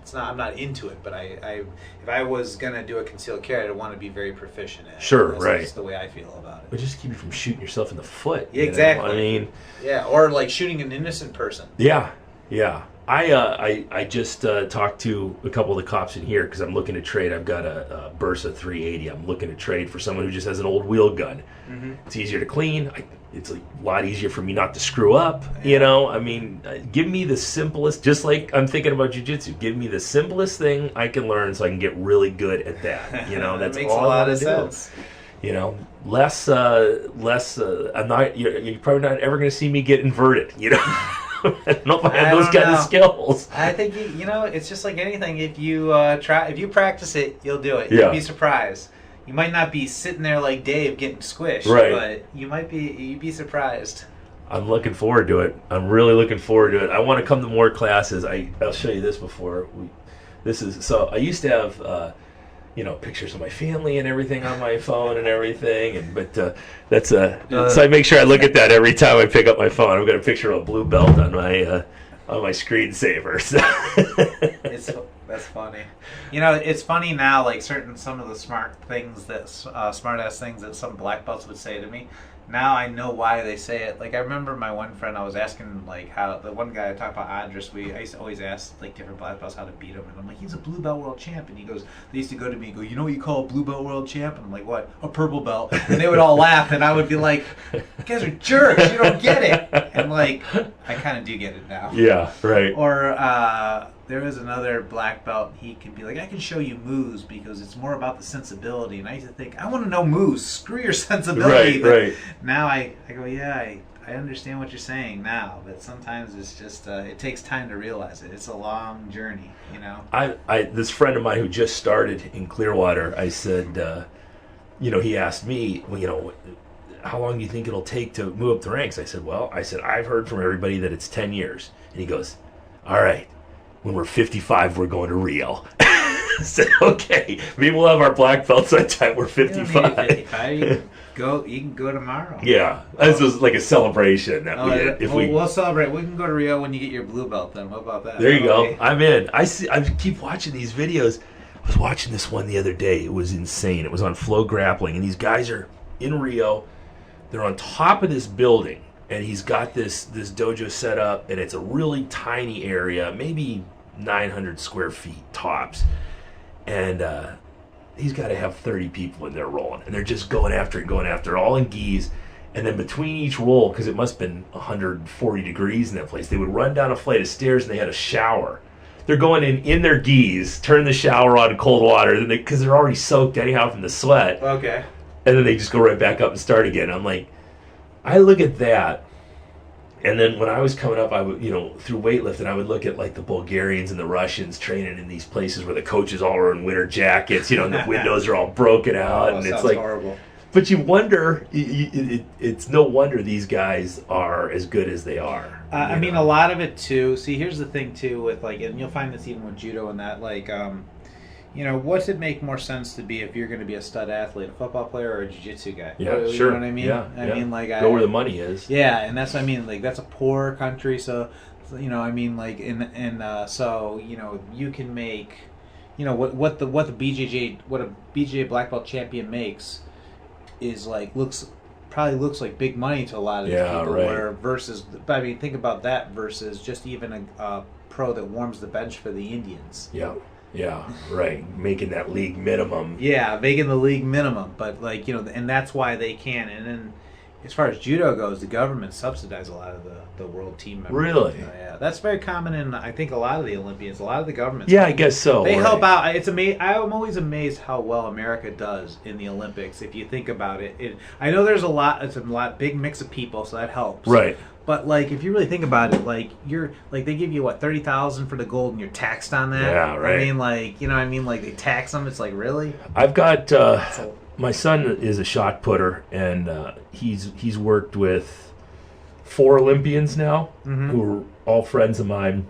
Speaker 2: It's not. I'm not into it. But if I was gonna do a concealed carry, I'd want to be very proficient at it.
Speaker 1: Sure.
Speaker 2: That's
Speaker 1: right.
Speaker 2: just the way I feel about it.
Speaker 1: But just keep you from shooting yourself in the foot.
Speaker 2: Yeah, exactly.
Speaker 1: I mean.
Speaker 2: Yeah, or shooting an innocent person.
Speaker 1: Yeah. Yeah. I just talked to a couple of the cops in here because I'm looking to trade. I've got a Brasa 380. I'm looking to trade for someone who just has an old wheel gun. Mm-hmm. It's easier to clean. It's a lot easier for me not to screw up. You know, I mean, give me the simplest. Just like I'm thinking about jiu-jitsu, give me the simplest thing I can learn so I can get really good at that. You know, that's
Speaker 2: makes
Speaker 1: all
Speaker 2: a lot
Speaker 1: I
Speaker 2: of
Speaker 1: want to
Speaker 2: sense.
Speaker 1: do. You know, less. I'm not. You're probably not ever going to see me get inverted. You know. I don't know if I have those kind of skills.
Speaker 2: I think you know it's just like anything. If you if you practice it, you'll do it.
Speaker 1: Yeah.
Speaker 2: You'll be surprised. You might not be sitting there like Dave getting squished,
Speaker 1: right.
Speaker 2: But you'd be surprised.
Speaker 1: I'm looking forward to it. I'm really looking forward to it. I want to come to more classes. I'll show you this before. So I used to have pictures of my family and everything on my phone and everything. So I make sure I look at that every time I pick up my phone. I've got a picture of a blue belt on my screensaver. So.
Speaker 2: That's funny. You know, it's funny now. Like some of the smart ass things that some black belts would say to me. Now I know why they say it. Like I remember my one friend, I was asking like how the one guy I talked about Andres. I used to always ask like different black belts how to beat him, and I'm like, he's a blue belt world champ, and he goes, they used to go to me and go, you know what you call a blue belt world champ? And I'm like, what? A purple belt. And they would all laugh, and I would be like, you guys are jerks. You don't get it. And like, I kind of do get it now.
Speaker 1: Yeah, right.
Speaker 2: Or there is another black belt. He can be like, I can show you moves because it's more about the sensibility. And I used to think, I want to know moves. Screw your sensibility.
Speaker 1: Right.
Speaker 2: Now I go, yeah, I understand what you're saying now, but sometimes it's just it takes time to realize it. It's a long journey, you know.
Speaker 1: This friend of mine who just started in Clearwater, I said, he asked me, well, how long do you think it'll take to move up the ranks? I said, I've heard from everybody that it's 10 years. And he goes, all right, when we're 55, we're going to Rio. I said, okay, maybe we'll have our black belts by the time we're 55.
Speaker 2: You can go tomorrow.
Speaker 1: Yeah, this was like a celebration.
Speaker 2: We'll celebrate. We can go to Rio when you get your blue belt. Then what about that?
Speaker 1: There you go. I'm in. I keep watching these videos. I was watching this one the other day. It was insane. It was on Flow Grappling, and these guys are in Rio. They're on top of this building, and he's got this dojo set up, and it's a really tiny area, maybe 900 square feet tops, and he's got to have 30 people in there rolling, and they're just going after it, all in gis. And then between each roll, because it must have been 140 degrees in that place, they would run down a flight of stairs, and they had a shower. They're going in their gis, turn the shower on in cold water, because they're already soaked anyhow from the sweat.
Speaker 2: Okay.
Speaker 1: And then they just go right back up and start again. I'm like, I look at that, and then when I was coming up, I would, through weightlifting, I would look at like the Bulgarians and the Russians training in these places where the coaches all are in winter jackets, and the windows are all broken out, and it's like
Speaker 2: horrible.
Speaker 1: But you wonder, it's no wonder these guys are as good as they are.
Speaker 2: I mean, a lot of it too. See, here's the thing too with and you'll find this even with judo and that, what's it make more sense to be if you're going to be a stud athlete, a football player or a jiu-jitsu guy?
Speaker 1: Yeah,
Speaker 2: sure.
Speaker 1: You
Speaker 2: know what I mean?
Speaker 1: Yeah,
Speaker 2: I mean,
Speaker 1: go where the money is.
Speaker 2: Yeah, and that's what I mean. Like, that's a poor country, so I mean, like, so you can make, what the BJJ black belt champion makes is probably looks like big money to a lot of these people.
Speaker 1: Right.
Speaker 2: But I mean, think about that versus just even a pro that warms the bench for the Indians.
Speaker 1: Yeah. Yeah, right. Making that league minimum.
Speaker 2: Yeah, making the league minimum. But, and that's why they can. And then as far as judo goes, the government subsidizes a lot of the world team members.
Speaker 1: Really?
Speaker 2: Yeah, that's very common in, I think, a lot of the Olympians. A lot of the governments.
Speaker 1: Yeah, I guess so.
Speaker 2: They help out. It's I'm always amazed how well America does in the Olympics, if you think about it. I know there's it's a big mix of people, so that helps.
Speaker 1: Right.
Speaker 2: But if you really think about it, they give you $30,000 for the gold, and you're taxed on that.
Speaker 1: Yeah, right.
Speaker 2: I mean, they tax them. It's really.
Speaker 1: I've got my son is a shot putter, and he's worked with 4 Olympians now, who are all friends of mine.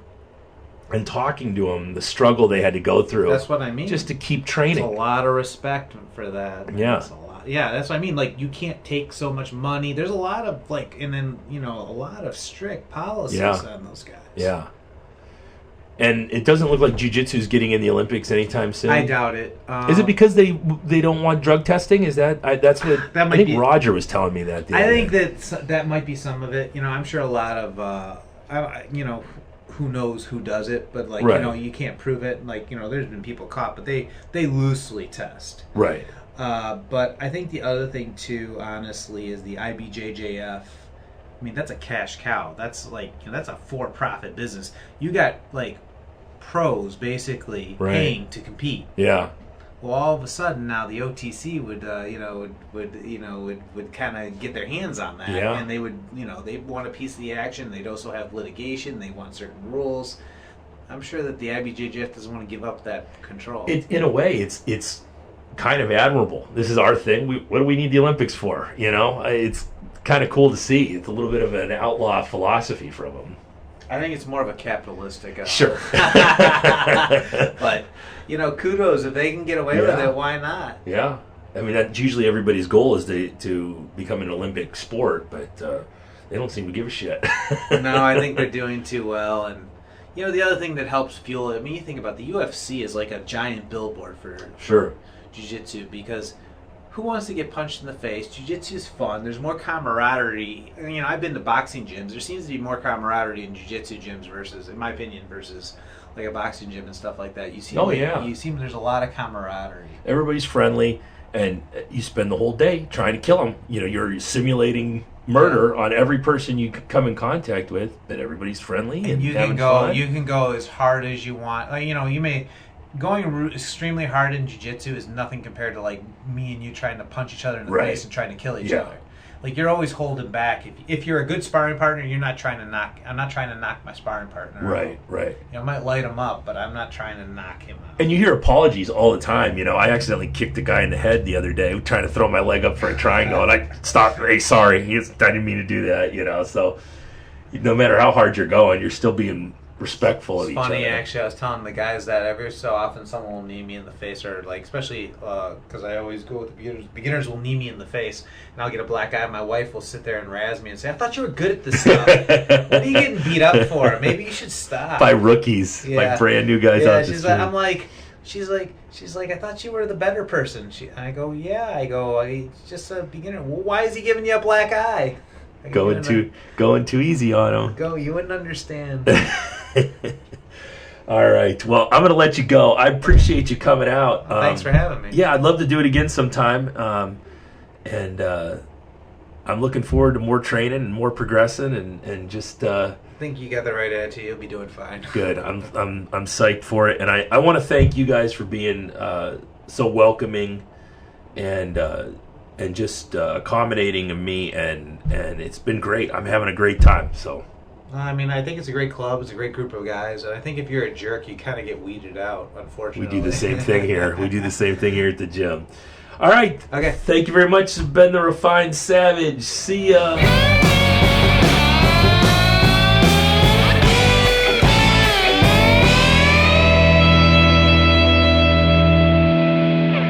Speaker 1: And talking to them, the struggle they had to go through.
Speaker 2: That's what I mean.
Speaker 1: Just to keep training.
Speaker 2: There's a lot of respect for that.
Speaker 1: Yeah.
Speaker 2: That's a lot. Yeah, that's what I mean. You can't take so much money. There's a lot of and then a lot of strict policies on those guys.
Speaker 1: Yeah. And it doesn't look like jiu-jitsu is getting in the Olympics anytime soon.
Speaker 2: I doubt it.
Speaker 1: Is it because they don't want drug testing? Is that's what I think Roger was telling me that.
Speaker 2: I think that might be some of it. I'm sure a lot of who knows who does it, but like
Speaker 1: Right.
Speaker 2: you can't prove it. Like there's been people caught, but they loosely test.
Speaker 1: Right.
Speaker 2: But I think the other thing too, honestly, is the IBJJF. I mean, that's a cash cow. That's like that's a for-profit business. You got like pros basically
Speaker 1: Right.
Speaker 2: paying to compete.
Speaker 1: Yeah.
Speaker 2: Well, all of a sudden now the OTC would kind of get their hands on that,
Speaker 1: Yeah.
Speaker 2: and they would they want a piece of the action. They'd also have litigation. They want certain rules. I'm sure that the IBJJF doesn't want to give up that control.
Speaker 1: In a way, it's kind of admirable. This is our thing. What do we need the Olympics for? It's kind of cool to see. It's a little bit of an outlaw philosophy from them.
Speaker 2: I think it's more of a capitalistic.
Speaker 1: Sure.
Speaker 2: But kudos if they can get away with
Speaker 1: Yeah.
Speaker 2: it. Why not?
Speaker 1: Yeah. I mean, that's usually everybody's goal is to become an Olympic sport, but they don't seem to give a shit.
Speaker 2: No, I think they're doing too well. And the other thing that helps fuel it. I mean, you think about the UFC is like a giant billboard for
Speaker 1: Sure.
Speaker 2: jiu-jitsu, because who wants to get punched in the face? Jiu-jitsu is fun. There's more camaraderie. I've been to boxing gyms. There seems to be more camaraderie in jiu-jitsu gyms versus, in my opinion, versus like a boxing gym and stuff like that. You see, you see there's a lot of camaraderie.
Speaker 1: Everybody's friendly, and you spend the whole day trying to kill them. You're simulating murder on every person you come in contact with, but everybody's friendly and
Speaker 2: you
Speaker 1: having
Speaker 2: can go.
Speaker 1: fun.
Speaker 2: You can go as hard as you want. Like, you may. Going extremely hard in jiu-jitsu is nothing compared to like me and you trying to punch each other in the
Speaker 1: Right.
Speaker 2: face and trying to kill each
Speaker 1: Yeah.
Speaker 2: other. Like you're always holding back. If you're a good sparring partner, you're not trying to knock. I'm not trying to knock my sparring partner
Speaker 1: Right,
Speaker 2: out.
Speaker 1: right.
Speaker 2: I might light him up, but I'm not trying to knock him out.
Speaker 1: And you hear apologies all the time. I accidentally kicked a guy in the head the other day trying to throw my leg up for a triangle, and I stopped. Hey, sorry, I didn't mean to do that. So no matter how hard you're going, you're still being respectful of each other.
Speaker 2: Funny, actually, I was telling the guys that every so often someone will knee me in the face, or like especially because I always go with the beginners. Beginners will knee me in the face, and I'll get a black eye. My wife will sit there and razz me and say, "I thought you were good at this stuff. What are you getting beat up for? Maybe you should stop."
Speaker 1: By rookies, like brand new guys out the
Speaker 2: she's
Speaker 1: street.
Speaker 2: like, I'm like, she's like, I thought you were the better person. I go, yeah. I go, he's just a beginner. Well, why is he giving you a black eye?
Speaker 1: Going too easy on him.
Speaker 2: You wouldn't understand.
Speaker 1: All right. Well, I'm going to let you go. I appreciate you coming out.
Speaker 2: Thanks for having me.
Speaker 1: Yeah, I'd love to do it again sometime. And I'm looking forward to more training and more progressing and just
Speaker 2: I think you got the right attitude. You'll be doing fine.
Speaker 1: good. I'm psyched for it. And I want to thank you guys for being so welcoming and just accommodating of me, and it's been great. I'm having a great time. So
Speaker 2: I mean, I think it's a great club. It's a great group of guys. And I think if you're a jerk, you kind of get weeded out, unfortunately.
Speaker 1: we do the same thing here. We do the same thing here at the gym. All right.
Speaker 2: Okay.
Speaker 1: Thank you very much. This has been the Refined Savage. See ya.